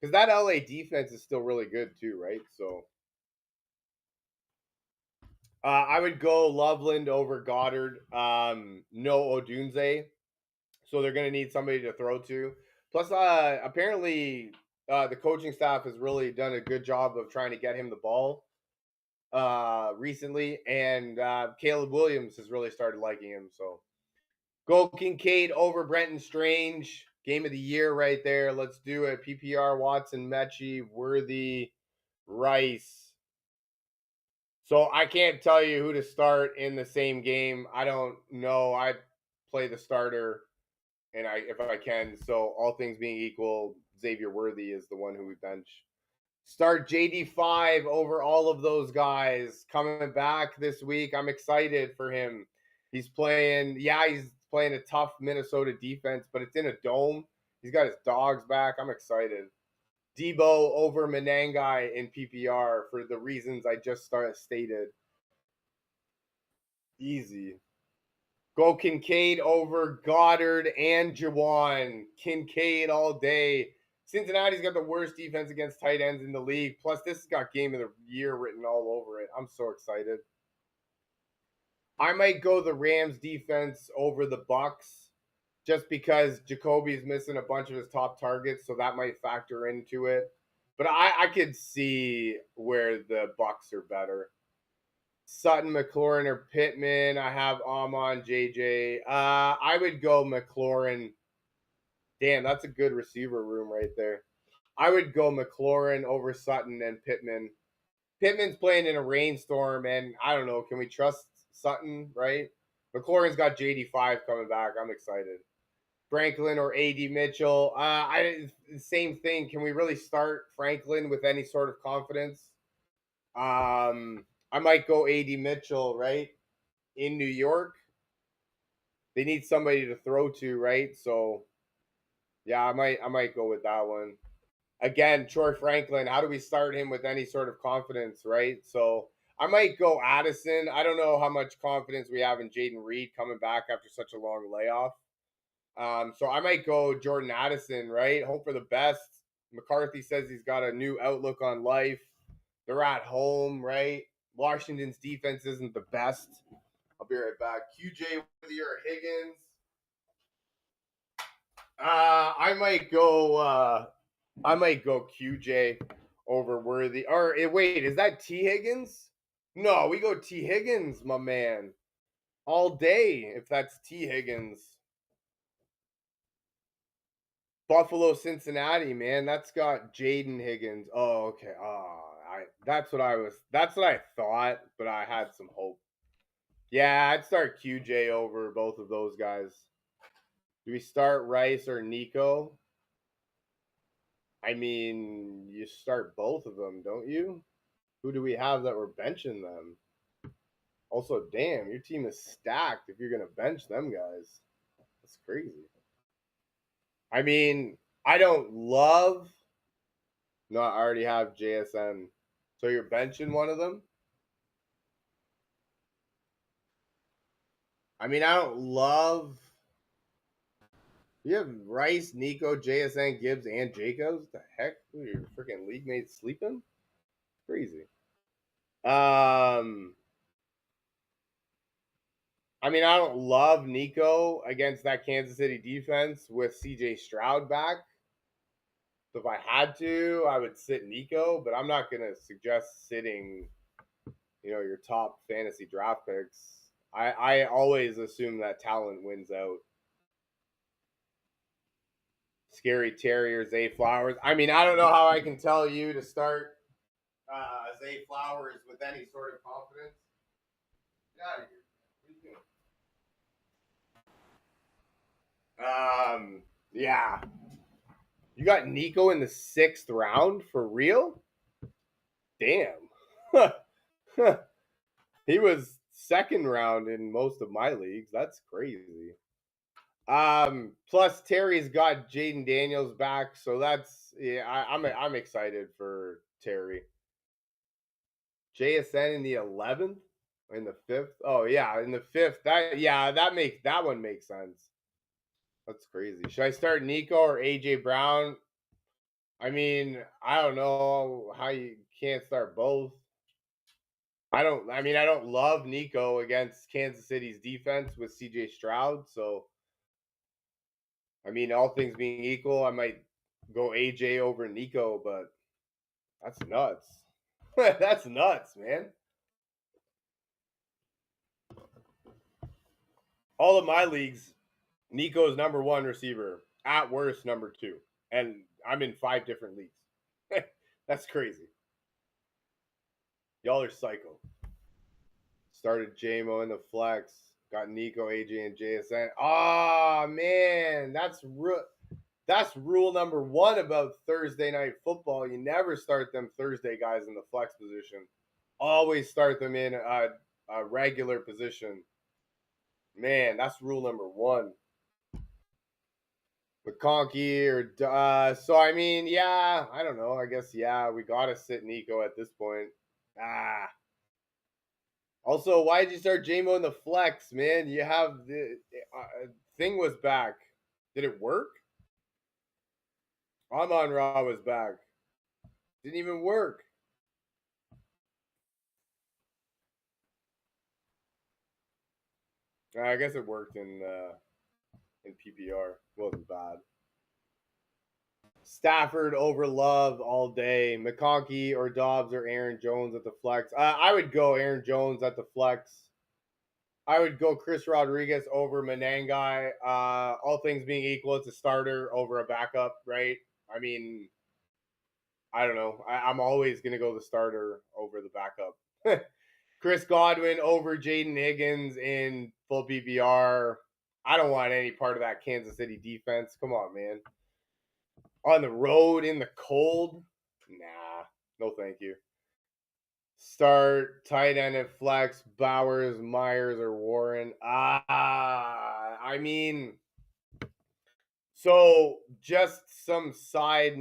because that LA defense is still really good too, right? So I would go Loveland over Goddard. No Odunze, so they're going to need somebody to throw to. Plus, apparently, the coaching staff has really done a good job of trying to get him the ball recently, and Caleb Williams has really started liking him. So go Kincaid over Brenton Strange. Game of the year right there. Let's do it. PPR Watson, Mechie, Worthy, Rice. So I can't tell you who to start in the same game. I don't know. I play the starter, and if I can. So all things being equal, Xavier Worthy is the one who we bench. Start JD5 over all of those guys coming back this week. I'm excited for him. He's playing a tough Minnesota defense, but it's in a dome. He's got his dogs back. I'm excited. Debo over Menengai in PPR for the reasons I just stated. Easy. Go Kincaid over Goddard and Jawan. Kincaid all day. Cincinnati's got the worst defense against tight ends in the league. Plus, this has got game of the year written all over it. I'm so excited. I might go the Rams defense over the Bucks just because Jacoby's missing a bunch of his top targets, so that might factor into it. But I could see where the Bucks are better. Sutton, McLaurin, or Pittman. I have Amon, JJ. I would go McLaurin. Damn, that's a good receiver room right there. I would go McLaurin over Sutton and Pittman. Pittman's playing in a rainstorm, and I don't know. Can we trust Sutton, right? McLaurin's got JD5 coming back. I'm excited. Franklin or AD Mitchell. Same thing. Can we really start Franklin with any sort of confidence? I might go AD Mitchell, right? In New York. They need somebody to throw to, right? So yeah, I might go with that one. Again, Troy Franklin, how do we start him with any sort of confidence, right? So I might go Addison. I don't know how much confidence we have in Jaden Reed coming back after such a long layoff. So I might go Jordan Addison, right? Hope for the best. McCarthy says he's got a new outlook on life. They're at home, right? Washington's defense isn't the best. I'll be right back. QJ Worthy or Higgins. I might go QJ over Worthy. Or wait, is that T Higgins? No, we go T Higgins, my man. All day if that's T Higgins. Buffalo, Cincinnati, man. That's got Jaden Higgins. Oh, okay. That's what I thought, but I had some hope. Yeah, I'd start QJ over both of those guys. Do we start Rice or Nico? I mean, you start both of them, don't you? Who do we have that we're benching them? Also, damn, your team is stacked if you're going to bench them guys. That's crazy. I mean, I don't love. No, I already have JSN. So you're benching one of them? I mean, I don't love. You have Rice, Nico, JSN, Gibbs, and Jacobs? The heck? Who, your freaking league mates sleeping? Crazy. I mean, I don't love Nico against that Kansas City defense with CJ Stroud back. So if I had to, I would sit Nico, but I'm not going to suggest sitting, your top fantasy draft picks. I always assume that talent wins out. Scary Terrier, Zay Flowers. I mean, I don't know how I can tell you to start Zay Flowers with any sort of confidence. Get out of here. What are you doing? Yeah. You got Nico in the 6th round for real? Damn. He was second round in most of my leagues. That's crazy. Plus Terry's got Jaden Daniels back, so that's yeah. I'm excited for Terry. JSN in the 11th, in the 5th. Oh yeah, in the 5th. That one makes sense. That's crazy. Should I start Nico or AJ Brown? I mean, I don't know how you can't start both. I don't love Nico against Kansas City's defense with CJ Stroud, so I mean, all things being equal, I might go AJ over Nico, but that's nuts. That's nuts, man. All of my leagues, Nico's number one receiver, at worst number two, and I'm in 5 different leagues. That's crazy. Y'all are psycho. Started JMO in the flex, got Nico, AJ, and JSN. Ah, man, that's rule number 1 about Thursday night football. You never start them Thursday guys in the flex position. Always start them in a regular position. Man, that's rule number 1. McConkey or so I mean, yeah, I don't know. I guess yeah, we gotta sit Nico at this point. Ah. Also, why did you start JMO in the flex, man? You have the thing was back. Did it work? Amon Ra was back. Didn't even work. I guess it worked in PPR. Wasn't bad. Stafford over Love all day. McConkey or Dobbs or Aaron Jones at the flex. I would go Aaron Jones at the flex. I would go Chris Rodriguez over Menengai. All things being equal, it's a starter over a backup, right? I mean, I don't know. I'm always going to go the starter over the backup. Chris Godwin over Jaden Higgins in full PPR. I don't want any part of that Kansas City defense. Come on, man. On the road in the cold? Nah, no thank you. Start tight end and flex, Bowers, Myers, or Warren. I mean, so just some side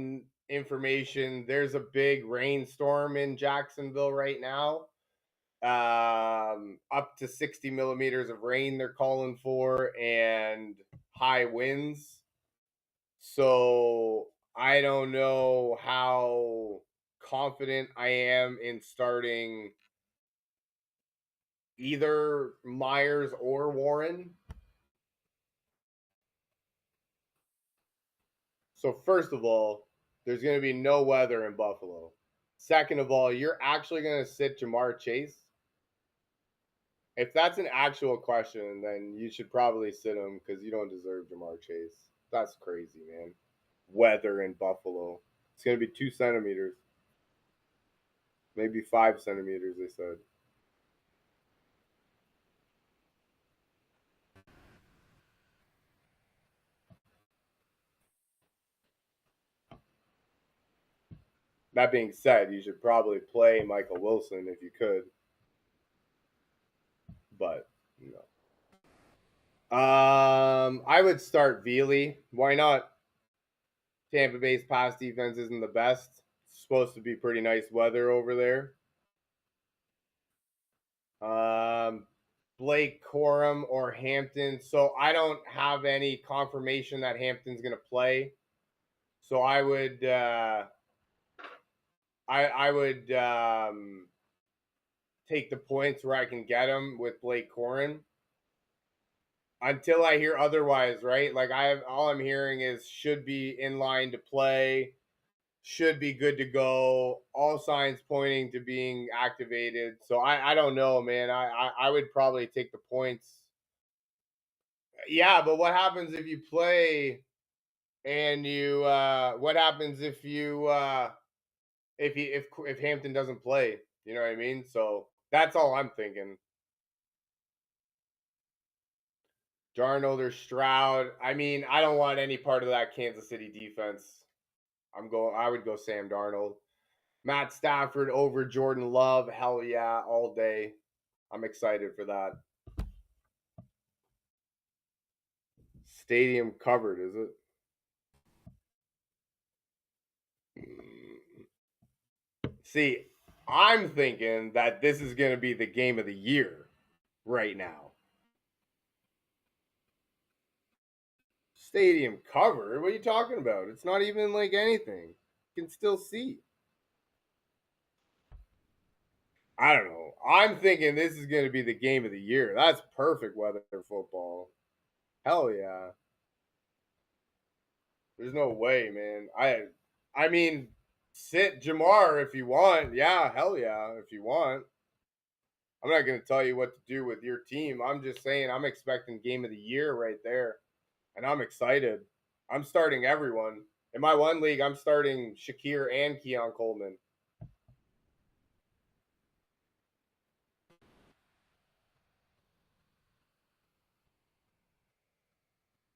information. There's a big rainstorm in Jacksonville right now. Up to 60 millimeters of rain they're calling for, and high winds. So I don't know how confident I am in starting either Myers or Warren. So first of all, there's going to be no weather in Buffalo. Second of all, you're actually going to sit Jamar Chase? If that's an actual question, then you should probably sit him because you don't deserve Jamar Chase. That's crazy, man. Weather in Buffalo. It's going to be 2 centimeters. Maybe 5 centimeters, they said. That being said, you should probably play Michael Wilson if you could. But, no. I would start Veely. Why not? Tampa Bay's pass defense isn't the best. It's supposed to be pretty nice weather over there. Blake Corum or Hampton. So I don't have any confirmation that Hampton's going to play. So I would take the points where I can get them with Blake Corum until I hear otherwise, right? Like all I'm hearing is should be in line to play, should be good to go, all signs pointing to being activated. So I don't know, man. I would probably take the points. Yeah, but what happens if you play and you what happens if you if Hampton doesn't play? You know what I mean? So that's all I'm thinking. Darnold or Stroud. I mean, I don't want any part of that Kansas City defense. I would go Sam Darnold. Matt Stafford over Jordan Love. Hell yeah, all day. I'm excited for that. Stadium covered, is it? See, I'm thinking that this is going to be the game of the year right now. Stadium covered? What are you talking about? It's not even like anything. You can still see. I don't know. I'm thinking this is going to be the game of the year. That's perfect weather for football. Hell yeah. There's no way, man. I mean, sit Jamar if you want. Yeah, hell yeah, if you want. I'm not going to tell you what to do with your team. I'm just saying I'm expecting game of the year right there. And I'm excited. I'm starting everyone. In my one league, I'm starting Shakir and Keon Coleman.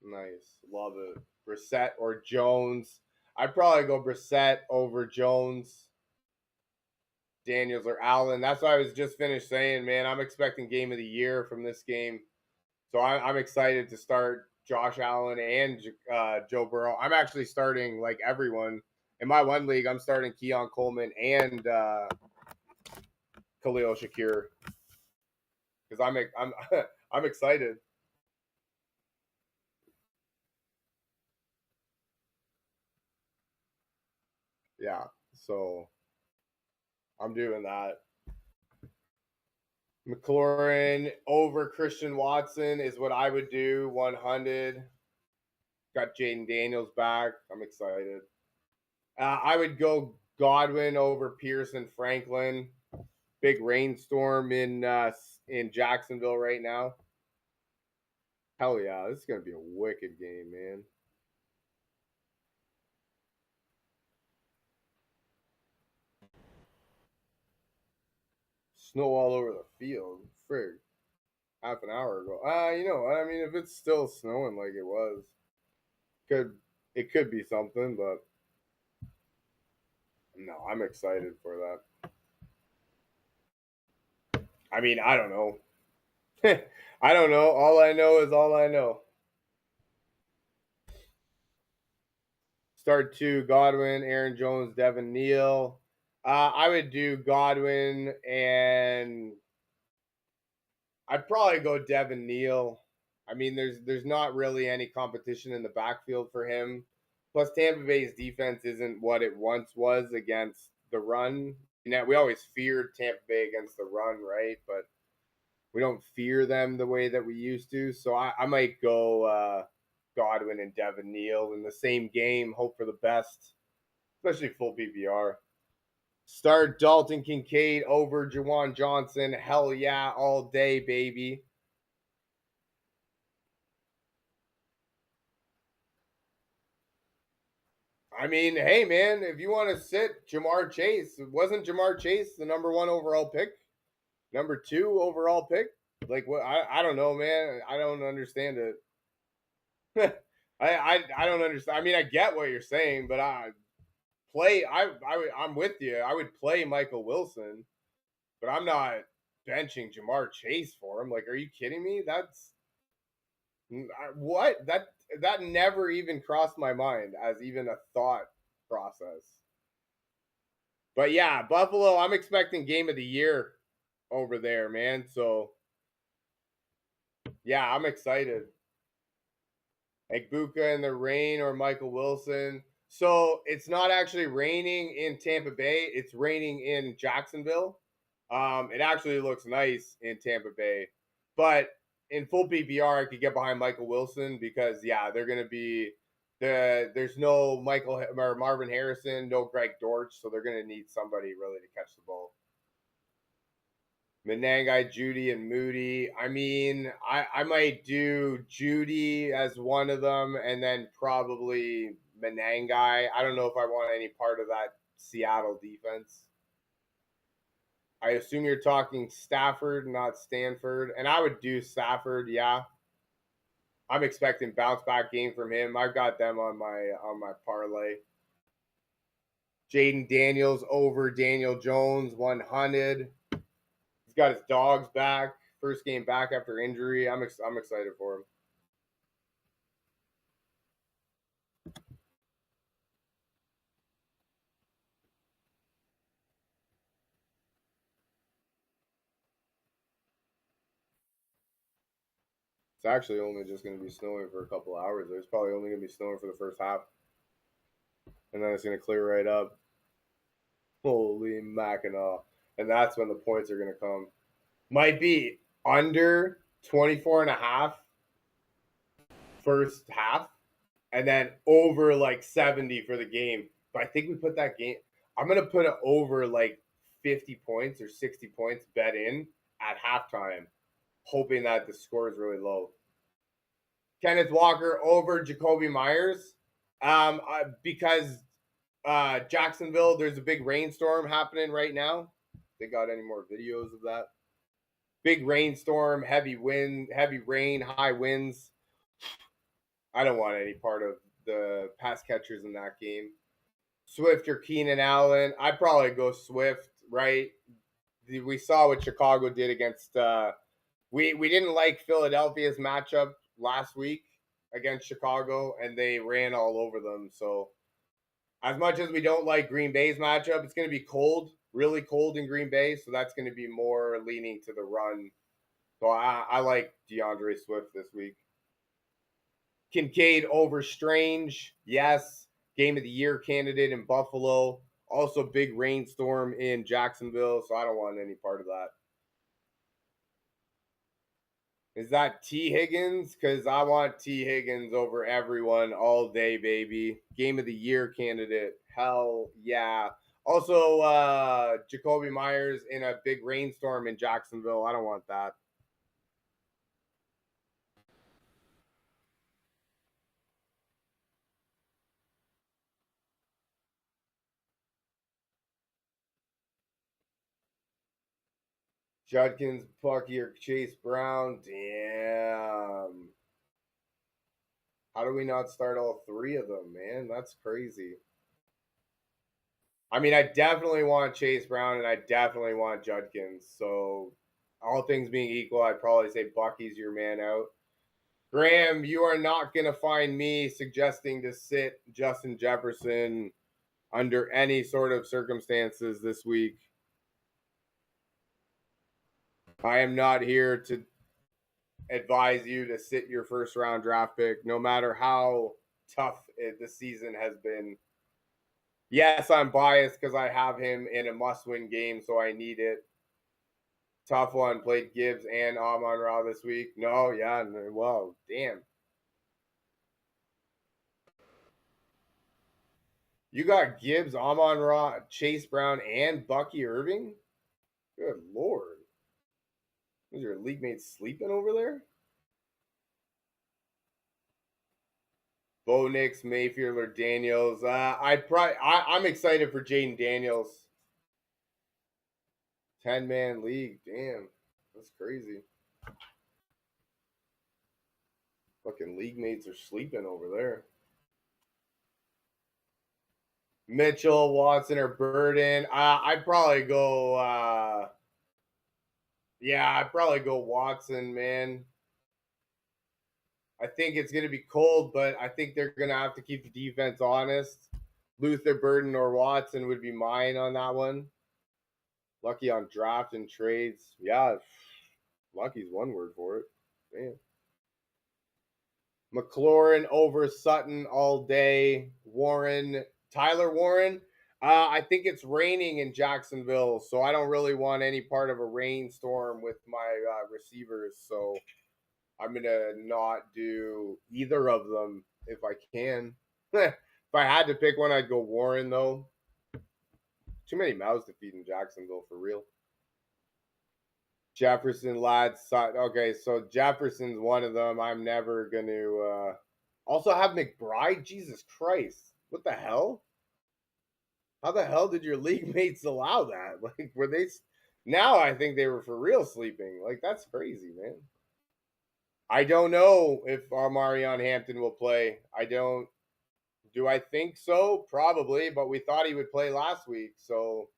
Nice. Love it. Brissett or Jones. I'd probably go Brissett over Jones, Daniels, or Allen. That's what I was just finished saying, man. I'm expecting game of the year from this game. So I'm excited to start Josh Allen and Joe Burrow. I'm actually starting like everyone. In my one league, I'm starting Keon Coleman and Khalil Shakir because I'm I'm excited. Yeah, so I'm doing that. McLaurin over Christian Watson is what I would do. 100. Got Jaden Daniels back. I'm excited. I would go Godwin over Pearson Franklin. Big rainstorm in Jacksonville right now. Hell yeah, this is gonna be a wicked game, man. Snow all over the field. Frig. Half an hour ago. You know what? I mean, if it's still snowing like it was, could it could be something, but no, I'm excited for that. I mean, I don't know. I don't know. All I know is all I know. Start two: Godwin, Aaron Jones, Devin Neal. I would do Godwin, and I'd probably go Devin Neal. I mean, there's not really any competition in the backfield for him. Plus, Tampa Bay's defense isn't what it once was against the run. We always feared Tampa Bay against the run, right? But we don't fear them the way that we used to. So I might go Godwin and Devin Neal in the same game. Hope for the best, especially full PPR. Start Dalton Kincaid over Jawan Johnson. Hell yeah, all day, baby. I mean, hey man, if you want to sit Jamar Chase, wasn't Jamar Chase the number one overall pick? Number two overall pick? Like what? I don't know, man. I don't understand it. I don't understand. I mean, I get what you're saying, but I'm with you. I would play Michael Wilson, but I'm not benching Jamar Chase for him. Like, are you kidding me? That's what that never even crossed my mind as even a thought process. But yeah, Buffalo, I'm expecting game of the year over there, man. So yeah, I'm excited. Like Buka in the rain or Michael Wilson. So it's not actually raining in Tampa Bay, it's raining in Jacksonville. It actually looks nice in Tampa Bay. But in full PPR, I could get behind Michael Wilson because yeah, they're gonna be there's no Michael or Marvin Harrison, no Greg Dortch, so they're gonna need somebody really to catch the ball. Menengai, Judy, and Moody. I mean, I might do Judy as one of them, and then probably Menengai. I don't know if I want any part of that Seattle defense. I assume you're talking Stafford, not Stanford, and I would do Stafford. Yeah, I'm expecting bounce back game from him. I've got them on my parlay. Jaden Daniels over Daniel Jones, 100. He's got his dogs back. First game back after injury. I'm excited for him. It's actually only just going to be snowing for a couple hours. It's probably only going to be snowing for the first half. And then it's going to clear right up. Holy Mackinac. And that's when the points are going to come. Might be under 24 and a half first half. And then over like 70 for the game. But I think we put that game. I'm going to put it over like 50 points or 60 points bet in at halftime, hoping that the score is really low. Kenneth Walker over Jacoby Myers. Because Jacksonville, there's a big rainstorm happening right now. They got any more videos of that? Big rainstorm, heavy wind, heavy rain, high winds. I don't want any part of the pass catchers in that game. Swift or Keenan Allen. I'd probably go Swift, right? We saw what Chicago did against we didn't like Philadelphia's matchup last week against Chicago, and they ran all over them. So as much as we don't like Green Bay's matchup, it's going to be cold, really cold in Green Bay. So that's going to be more leaning to the run. So I like DeAndre Swift this week. Kincaid over Strange. Yes. Game of the year candidate in Buffalo. Also big rainstorm in Jacksonville. So I don't want any part of that. Is that T. Higgins? Because I want T. Higgins over everyone all day, baby. Game of the year candidate. Hell yeah. Also, Jacoby Myers in a big rainstorm in Jacksonville. I don't want that. Judkins, Bucky, or Chase Brown. Damn. How do we not start all three of them, man? That's crazy. I mean, I definitely want Chase Brown and I definitely want Judkins. So, all things being equal, I'd probably say Bucky's your man out. Graham, you are not going to find me suggesting to sit Justin Jefferson under any sort of circumstances this week. I am not here to advise you to sit your first round draft pick, no matter how tough the season has been. Yes, I'm biased because I have him in a must-win game, so I need it. Tough one. Played Gibbs and Amon-Ra this week. No, yeah, well, damn. You got Gibbs, Amon-Ra, Chase Brown, and Bucky Irving? Good Lord. Is your league mate sleeping over there? Bo Nix, Mayfield, or Daniels. I'm excited for Jaden Daniels. 10-man league. Damn. That's crazy. Fucking league mates are sleeping over there. Mitchell, Watson, or Burden. I'd probably go I'd probably go Watson, man. I think it's going to be cold, but I think they're going to have to keep the defense honest. Luther, Burden, or Watson would be mine on that one. Lucky on draft and trades. Yeah, lucky's one word for it. Man. McLaurin over Sutton all day. Warren, Tyler Warren. I think it's raining in Jacksonville, so I don't really want any part of a rainstorm with my receivers. So I'm going to not do either of them if I can. If I had to pick one, I'd go Warren, though. Too many mouths to feed in Jacksonville, for real. Jefferson, lads. Okay, so Jefferson's one of them. I'm never going to also have McBride. Jesus Christ. What the hell? How the hell did your league mates allow that? Like, were they... Now I think they were for real sleeping. Like, that's crazy, man. I don't know if Marion Hampton will play. Do I think so? Probably, but we thought he would play last week, so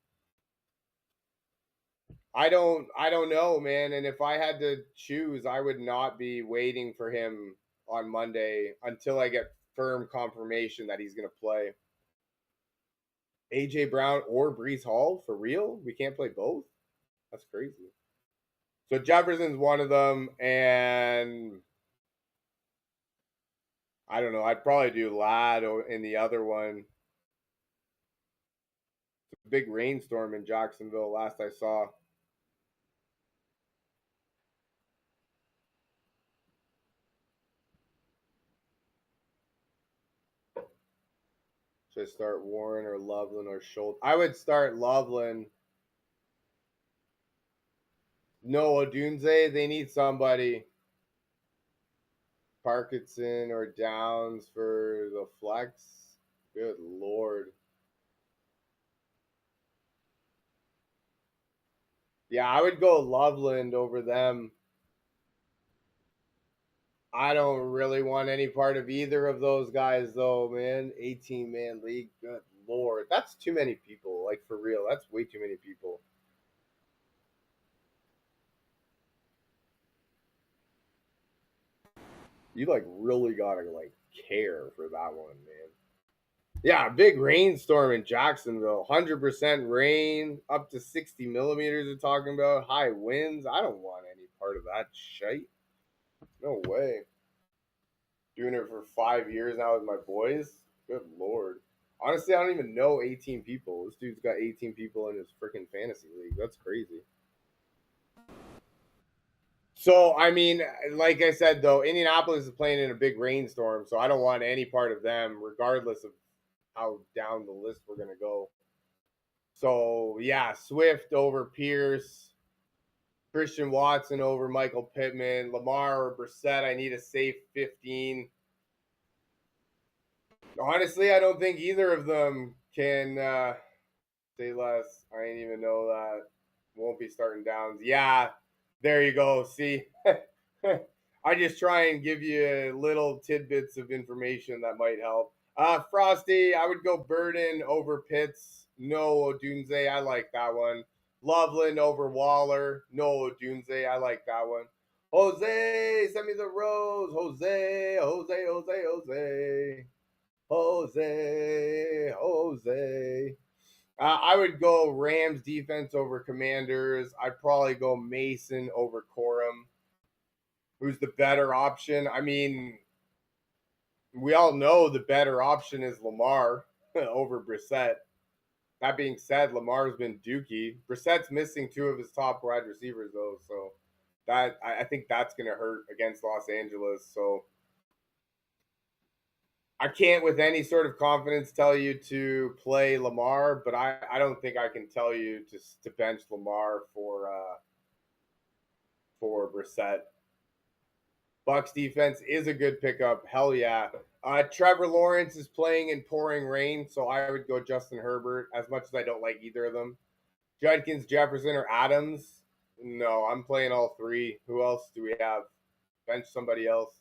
I don't know, man. And if I had to choose, I would not be waiting for him on Monday until I get firm confirmation that he's going to play. AJ Brown or Brees Hall for real? We can't play both? That's crazy. So Jefferson's one of them, and I don't know. I'd probably do Ladd in the other one. It's a big rainstorm in Jacksonville last I saw. Should I start Warren or Loveland or Schultz? I would start Loveland. No, Odunze, they need somebody. Parkinson or Downs for the flex. Good Lord. Yeah, I would go Loveland over them. I don't really want any part of either of those guys, though, man. 18-man league. Good Lord. That's too many people. Like, for real. That's way too many people. You, like, really gotta, like, care for that one, man. Yeah, big rainstorm in Jacksonville. 100% rain, up to 60 millimeters. They're talking about high winds. I don't want any part of that shit. No way. Doing it for 5 years now with my boys. Good Lord. Honestly, I don't even know 18 people. This dude's got 18 people in his freaking fantasy league. That's crazy. So, I mean, like I said, though, Indianapolis is playing in a big rainstorm, so I don't want any part of them, regardless of how down the list we're going to go. So, yeah, Swift over Pierce, Christian Watson over Michael Pittman, Lamar or Brissett. I need a safe 15. Honestly, I don't think either of them can say less. I didn't even know that. Won't be starting Downs. Yeah, there you go. See, I just try and give you little tidbits of information that might help. Frosty, I would go Burden over Pitts. No Odunze. I like that one. Loveland over Waller. No Odunze. I like that one. Jose, send me the rose. Jose, Jose, Jose, Jose. Jose, Jose. I would go Rams defense over Commanders. I'd probably go Mason over Corum. Who's the better option? I mean, we all know the better option is Lamar over Brissett. That being said, Lamar's been dookie. Brissett's missing two of his top wide receivers, though, so that I think that's going to hurt against Los Angeles. So I can't, with any sort of confidence, tell you to play Lamar, but I don't think I can tell you to bench Lamar for Brissett. Bucks defense is a good pickup. Hell yeah. Trevor Lawrence is playing in pouring rain, so I would go Justin Herbert, as much as I don't like either of them. Judkins, Jefferson, or Adams? No, I'm playing all three. Who else do we have? Bench somebody else.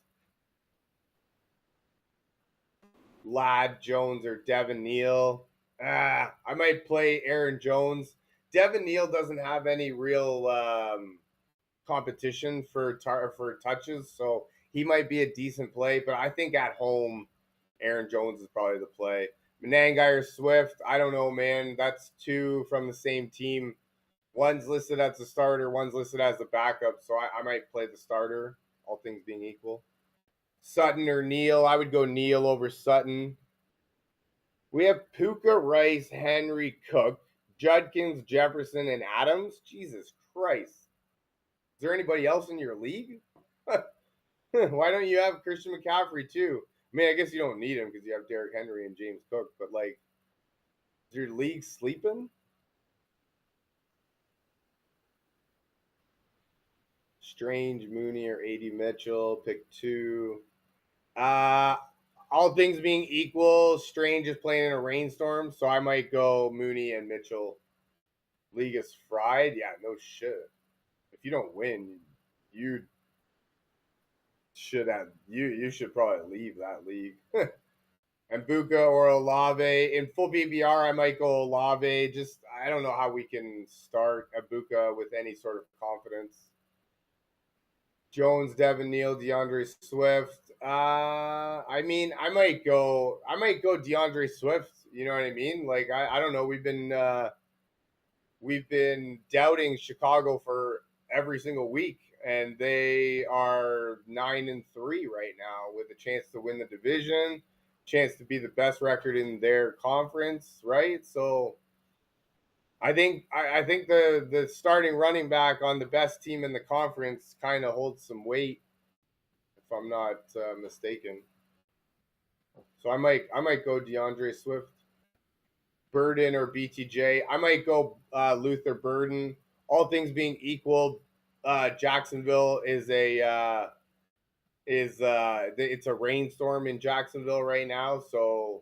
Ladd, Jones, or Devin Neal. I might play Aaron Jones. Devin Neal doesn't have any real competition for touches, so he might be a decent play. But I think at home, Aaron Jones is probably the play. Menangai or Swift, I don't know, man. That's two from the same team. One's listed as the starter, one's listed as the backup, so I might play the starter, all things being equal. Sutton or Neal, I would go Neal over Sutton. We have Puka, Rice, Henry, Cook, Judkins, Jefferson, and Adams. Jesus Christ. Is there anybody else in your league? Why don't you have Christian McCaffrey too? I mean, I guess you don't need him because you have Derrick Henry and James Cook, but like, is your league sleeping? Strange, Mooney, or A.D. Mitchell. Pick two. All things being equal, Strange is playing in a rainstorm, so I might go Mooney and Mitchell. League is fried? Yeah, no shit. If you don't win, you should probably leave that league. And Buka or Olave. In full PPR, I might go Olave. Just, I don't know how we can start Ibuka with any sort of confidence. Jones, Devin Neal, DeAndre Swift. I mean, I might go DeAndre Swift. You know what I mean? Like, I don't know. We've been doubting Chicago for every single week, and they are 9-3 right now with a chance to win the division, chance to be the best record in their conference, right? So I think the starting running back on the best team in the conference kind of holds some weight, if I'm not mistaken. So I might go DeAndre Swift, Burden or BTJ. I might go Luther Burden. All things being equal, Jacksonville is it's a rainstorm in Jacksonville right now, so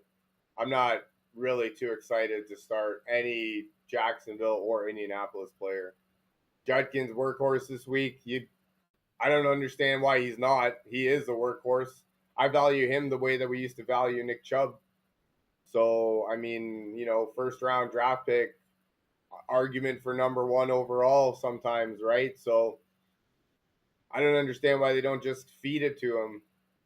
I'm not really too excited to start any Jacksonville or Indianapolis player. Judkins workhorse this week. I don't understand why he's not. He is a workhorse. I value him the way that we used to value Nick Chubb. So I mean, first round draft pick, argument for number one overall sometimes, right? So I don't understand why they don't just feed it to him.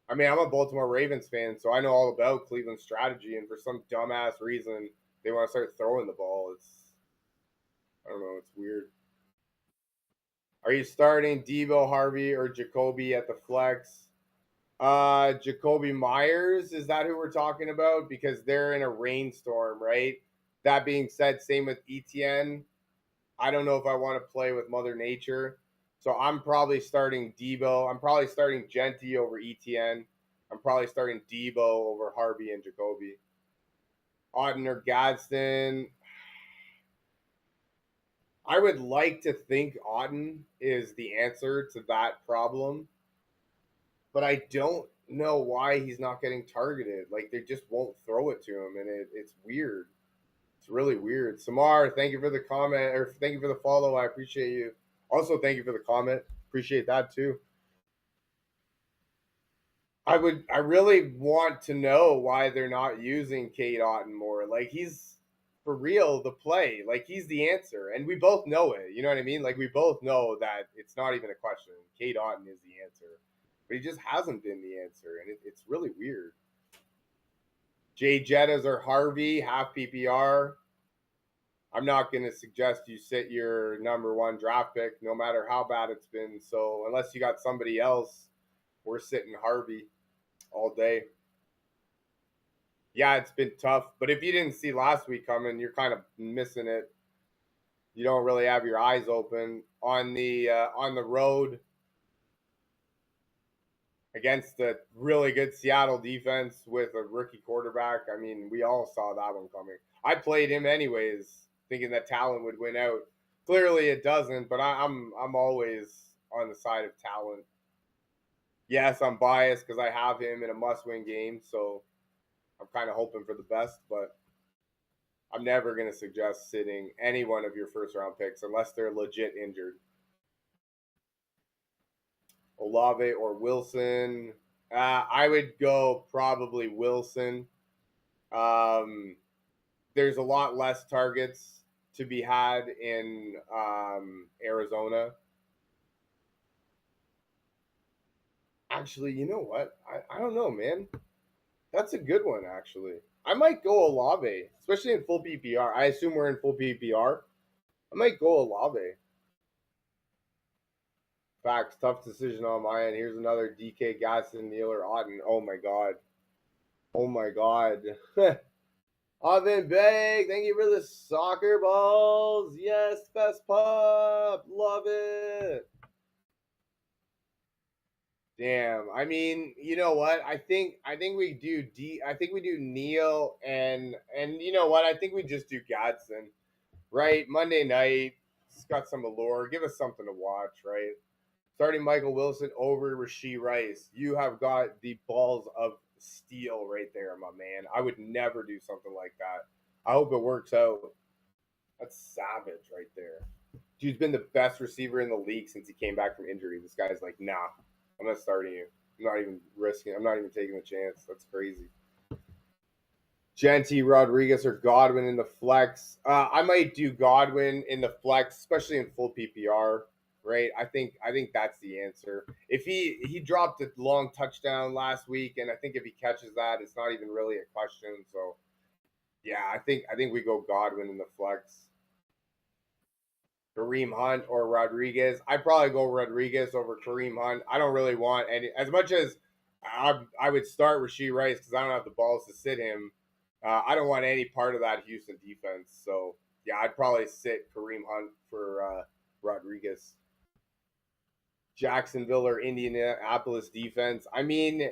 I mean, I'm a Baltimore Ravens fan, so I know all about Cleveland's strategy, and for some dumbass reason, they want to start throwing the ball. I don't know, it's weird. Are you starting Debo, Harvey, or Jacoby at the flex? Jacoby Myers, is that who we're talking about? Because they're in a rainstorm, right? That being said, same with ETN. I don't know if I want to play with Mother Nature. So I'm probably starting Debo. I'm probably starting Genty over ETN. I'm probably starting Debo over Harvey and Jacoby. Auden or Gadsden. I would like to think Auden is the answer to that problem, but I don't know why he's not getting targeted. Like, they just won't throw it to him, and it's weird. It's really weird. Samar, thank you for the comment, or thank you for the follow. I appreciate you. Also, thank you for the comment. Appreciate that too. I really want to know why they're not using Cade Otton more. Like, he's for real the play. Like, he's the answer, and we both know it. You know what I mean? Like, we both know that it's not even a question. Cade Otton is the answer, but he just hasn't been the answer, and it's really weird. Jay Jettas or Harvey, half PPR. I'm not going to suggest you sit your number one draft pick, no matter how bad it's been. So unless you got somebody else, we're sitting Harvey all day. Yeah, it's been tough, but if you didn't see last week coming, you're kind of missing it. You don't really have your eyes open on the road against the really good Seattle defense with a rookie quarterback. I mean, we all saw that one coming. I played him anyways, thinking that talent would win out. Clearly, it doesn't, but I'm always on the side of talent. Yes, I'm biased because I have him in a must-win game, so I'm kind of hoping for the best, but I'm never going to suggest sitting any one of your first-round picks unless they're legit injured. Olave or Wilson. I would go probably Wilson. There's a lot less targets to be had in Arizona. Actually, you know what? I don't know, man. That's a good one, actually. I might go Olave, especially in full PPR. I assume we're in full PPR. I might go Olave. Facts, tough decision on my end. Here's another DK, Gaston, Neal, or Otten. Oh my god. Oh my god. Oven Bag, thank you for the soccer balls. Yes, best pop. Love it. Damn. I mean, you know what? I think we do I think we do Neal and you know what? I think we just do Gadsden. Right? Monday night. It's got some allure. Give us something to watch, right? Starting Michael Wilson over Rashee Rice. You have got the balls of steel right there, my man. I would never do something like that. I hope it works out. That's savage right there. Dude's been the best receiver in the league since he came back from injury. This guy's like, nah, I'm not starting you. I'm not even risking. I'm not even taking the chance. That's crazy. Genty, Rodriguez, or Godwin in the flex. I might do Godwin in the flex, especially in full PPR. Right, I think that's the answer. If he dropped a long touchdown last week, and I think if he catches that, it's not even really a question. So yeah, I think we go Godwin in the flex. Kareem Hunt or Rodriguez. I'd probably go Rodriguez over Kareem Hunt. I don't really want any, as much as I would start Rashee Rice because I don't have the balls to sit him. I don't want any part of that Houston defense. So yeah, I'd probably sit Kareem Hunt for Rodriguez. Jacksonville or Indianapolis defense. I mean,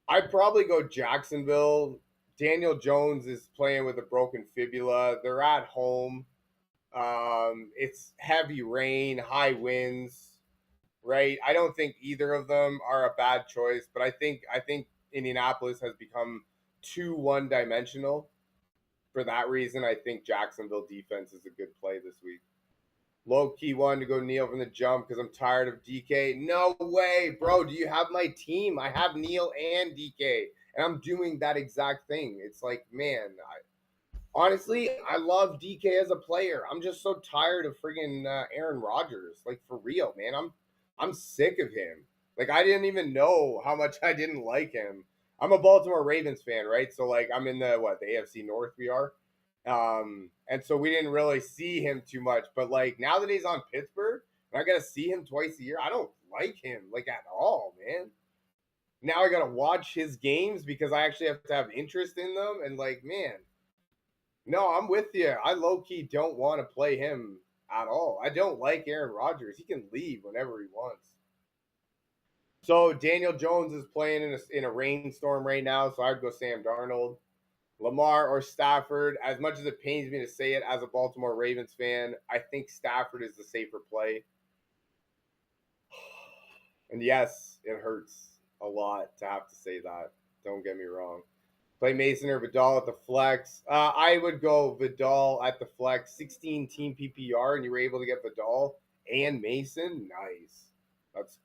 I'd probably go Jacksonville. Daniel Jones is playing with a broken fibula. They're at home. It's heavy rain, high winds, right? I don't think either of them are a bad choice, but I think Indianapolis has become too one dimensional. For that reason, I think Jacksonville defense is a good play this week. Low key one to go Neil from the jump because I'm tired of DK. No way, bro. Do you have my team? I have Neil and DK, and I'm doing that exact thing. It's like, man, honestly, I love DK as a player. I'm just so tired of friggin' Aaron Rodgers. Like for real, man. I'm sick of him. Like I didn't even know how much I didn't like him. I'm a Baltimore Ravens fan, right? So like I'm in the AFC North we are. And so we didn't really see him too much. But like now that he's on Pittsburgh and I gotta see him twice a year, I don't like him like at all, man. Now I gotta watch his games because I actually have to have interest in them. And like, man, no, I'm with you. I low key don't want to play him at all. I don't like Aaron Rodgers. He can leave whenever he wants. So Daniel Jones is playing in a rainstorm right now, so I'd go Sam Darnold. Lamar or Stafford. As much as it pains me to say it as a Baltimore Ravens fan, I think Stafford is the safer play. And yes, it hurts a lot to have to say that. Don't get me wrong. Play Mason or Vidal at the flex. I would go Vidal at the flex. 16 team PPR, and you were able to get Vidal and Mason. Nice. That's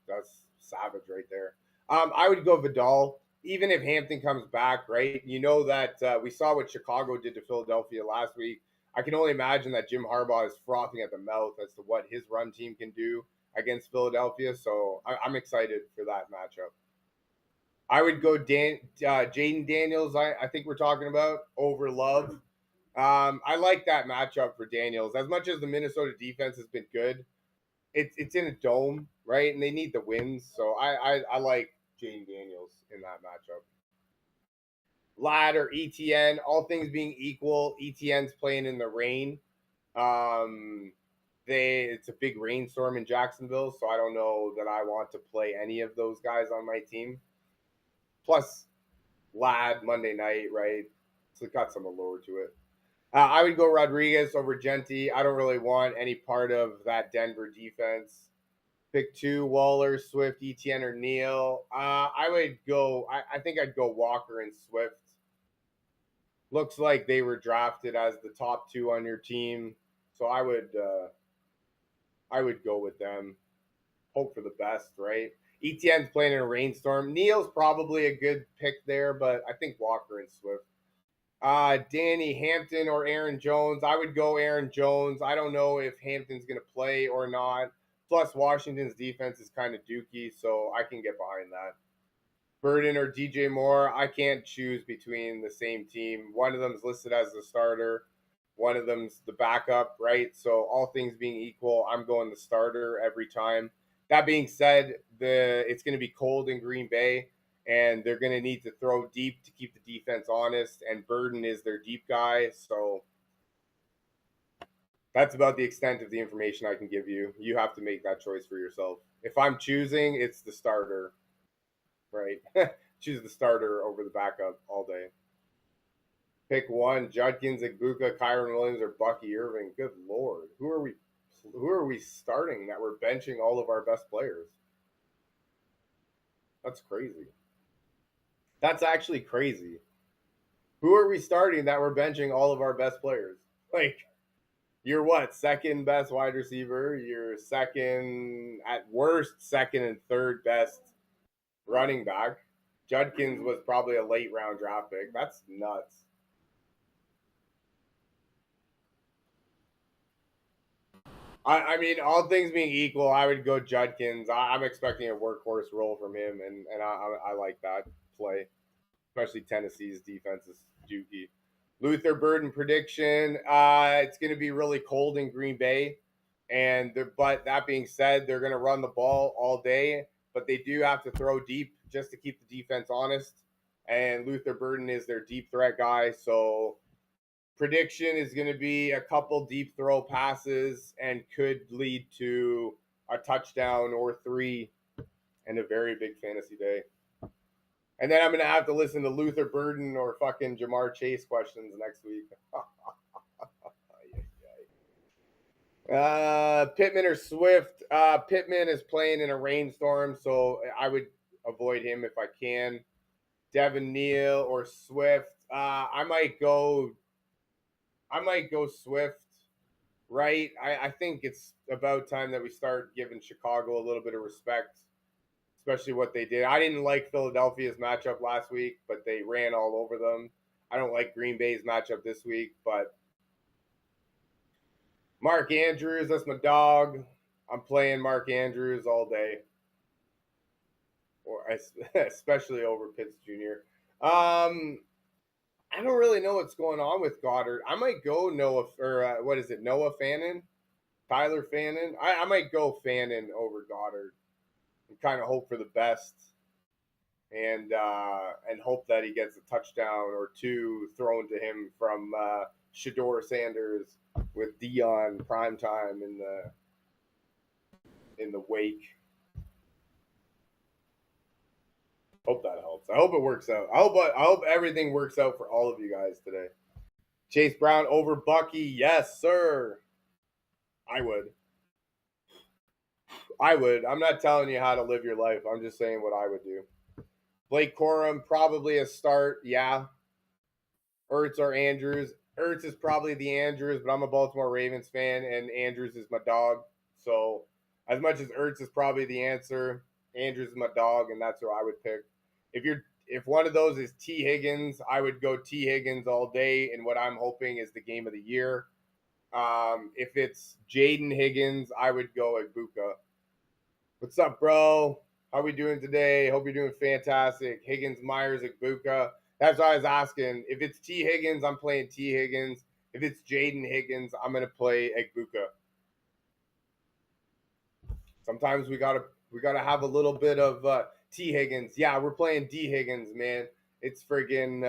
savage right there. I would go Vidal, even if Hampton comes back. Right? You know that we saw what Chicago did to Philadelphia last week. I can only imagine that Jim Harbaugh is frothing at the mouth as to what his run team can do against Philadelphia. So I'm excited for that matchup. I would go Jaden Daniels. I think we're talking about over Love. I like that matchup for Daniels. As much as the Minnesota defense has been good, it's in a dome, right? And they need the wins. So I like Jaden Daniels in that matchup. Lad or ETN, all things being equal, ETN's playing in the rain. It's a big rainstorm in Jacksonville, so I don't know that I want to play any of those guys on my team. Plus, Lad Monday night, right? So it got some allure to it. I would go Rodriguez over Genty. I don't really want any part of that Denver defense. Pick two: Waller, Swift, ETN, or Neal. I would go. I think I'd go Walker and Swift. Looks like they were drafted as the top two on your team, so I would go with them. Hope for the best, right? ETN's playing in a rainstorm. Neal's probably a good pick there, but I think Walker and Swift. Danny Hampton or Aaron Jones. I would go Aaron Jones. I don't know if Hampton's going to play or not. Plus, Washington's defense is kind of dookie, so I can get behind that. Burden or DJ Moore. I can't choose between the same team. One of them's listed as the starter. One of them's the backup, right? So all things being equal, I'm going the starter every time. That being said, it's going to be cold in Green Bay, and they're going to need to throw deep to keep the defense honest, and Burden is their deep guy. So that's about the extent of the information I can give you. You have to make that choice for yourself. If I'm choosing, it's the starter, right? Choose the starter over the backup all day. Pick one: Judkins, Igbukah, Kyron Williams, or Bucky Irving. Good Lord. Who are we starting that we're benching all of our best players? That's crazy. That's actually crazy. Who are we starting that we're benching all of our best players? Like, you're what? Second best wide receiver. You're second, at worst, second and third best running back. Judkins was probably a late round draft pick. That's nuts. I mean, all things being equal, I would go Judkins. I'm expecting a workhorse role from him, and I like that play, especially Tennessee's defense is dookie. Luther Burden prediction: it's going to be really cold in Green Bay, but that being said, they're going to run the ball all day, but they do have to throw deep just to keep the defense honest. And Luther Burden is their deep threat guy, so prediction is going to be a couple deep throw passes and could lead to a touchdown or 3 and a very big fantasy day. And then I'm going to have to listen to Luther Burden or fucking Jamar Chase questions next week. Pittman or Swift? Pittman is playing in a rainstorm, so I would avoid him if I can. Devin Neal or Swift? I might go Swift, right? I think it's about time that we start giving Chicago a little bit of respect, especially what they did. I didn't like Philadelphia's matchup last week, but they ran all over them. I don't like Green Bay's matchup this week, but Mark Andrews, that's my dog. I'm playing Mark Andrews all day, or especially over Pitts Jr. I don't really know what's going on with Goddard. I might go Noah, or what is it, Noah Fannin? Tyler Fannin? I might go Fannin over Goddard and kind of hope for the best and hope that he gets a touchdown or 2 thrown to him from Shedeur Sanders with Dion primetime in the wake. Hope that helps. I hope it works out. I hope everything works out for all of you guys today. Chase Brown over Bucky. Yes, sir. I would. I'm not telling you how to live your life. I'm just saying what I would do. Blake Corum, probably a start. Yeah. Ertz or Andrews. Ertz is probably the Andrews, but I'm a Baltimore Ravens fan, and Andrews is my dog. So as much as Ertz is probably the answer, Andrews is my dog, and that's who I would pick. If one of those is T. Higgins, I would go T. Higgins all day, and what I'm hoping is the game of the year. If it's Jaden Higgins, I would go Egbuka. What's up, bro? How we doing today? Hope you're doing fantastic. Higgins, Myers, Egbuka. That's what I was asking. If it's T. Higgins, I'm playing T. Higgins. If it's Jaden Higgins, I'm gonna play Egbuka. Sometimes we gotta have a little bit of T. Higgins. Yeah, we're playing D. Higgins, man. It's friggin'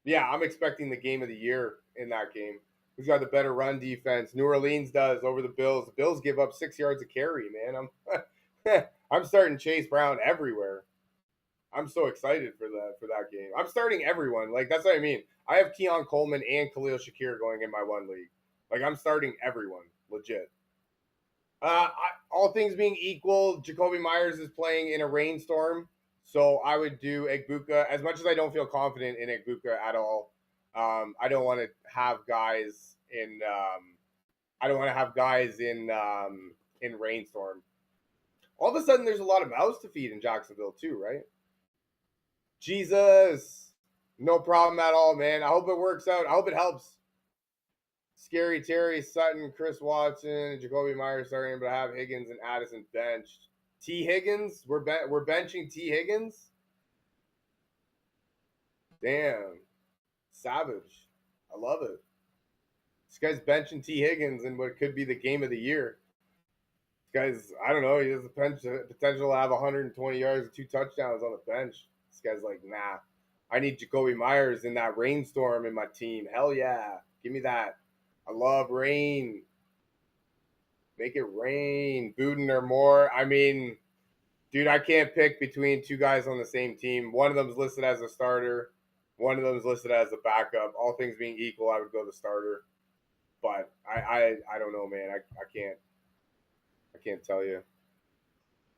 yeah, I'm expecting the game of the year in that game. Who's got the better run defense? New Orleans does over the Bills. The Bills give up 6 yards a carry, man. I'm starting Chase Brown everywhere. I'm so excited for that game. I'm starting everyone. Like, that's what I mean. I have Keon Coleman and Khalil Shakir going in my one league. Like, I'm starting everyone, legit. All things being equal, Jacoby Myers is playing in a rainstorm, so I would do Egbuka. As much as I don't feel confident in Egbuka at all, I don't want to have guys in. I don't want to have guys in rainstorm. All of a sudden, there's a lot of mouths to feed in Jacksonville too, right? Jesus, no problem at all, man. I hope it works out. I hope it helps. Scary Terry, Sutton, Chris Watson, Jacoby Myers starting, but I have Higgins and Addison benched. T. Higgins, we're benching T. Higgins. Damn, savage. I love it. This guy's benching T. Higgins in what could be the game of the year. This guy's, I don't know, he has the potential to have 120 yards and 2 touchdowns on the bench. This guy's like, nah, I need Jacoby Myers in that rainstorm in my team. Hell yeah, give me that. I love rain. Make it rain. Buden or more. I mean, dude, I can't pick between 2 guys on the same team. One of them's listed as a starter. One of them's listed as a backup. All things being equal, I would go the starter. But I don't know, man. I can't tell you.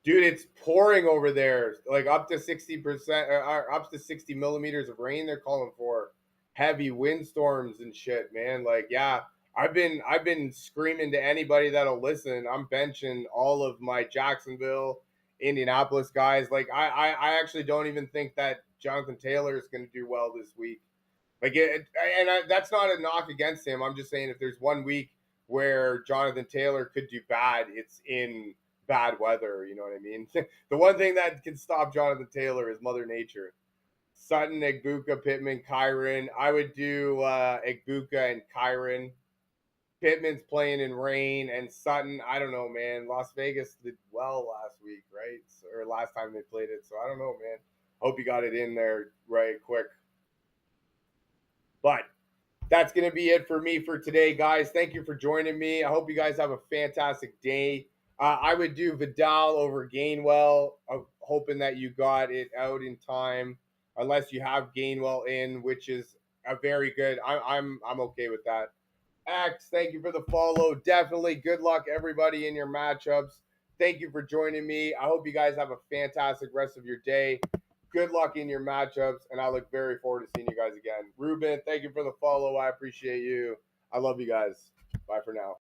Dude, it's pouring over there. Like up to 60%, or up to 60 millimeters of rain they're calling for. Heavy windstorms and shit, man. Like, yeah. I've been screaming to anybody that'll listen. I'm benching all of my Jacksonville, Indianapolis guys. Like I actually don't even think that Jonathan Taylor is going to do well this week. That's not a knock against him. I'm just saying if there's one week where Jonathan Taylor could do bad, it's in bad weather. You know what I mean? The one thing that can stop Jonathan Taylor is Mother Nature. Sutton, Egbuka, Pittman, Kyron. I would do Egbuka and Kyron. Pittman's playing in rain, and Sutton, I don't know, man. Las Vegas did well last week, right? Or last time they played it. So I don't know, man. Hope you got it in there right quick. But that's going to be it for me for today, guys. Thank you for joining me. I hope you guys have a fantastic day. I would do Vidal over Gainwell, hoping that you got it out in time, unless you have Gainwell in, which is a very good. I'm okay with that. X, thank you for the follow. Definitely good luck, everybody, in your matchups. Thank you for joining me. I hope you guys have a fantastic rest of your day. Good luck in your matchups, and I look very forward to seeing you guys again. Ruben, thank you for the follow. I appreciate you. I love you guys. Bye for now.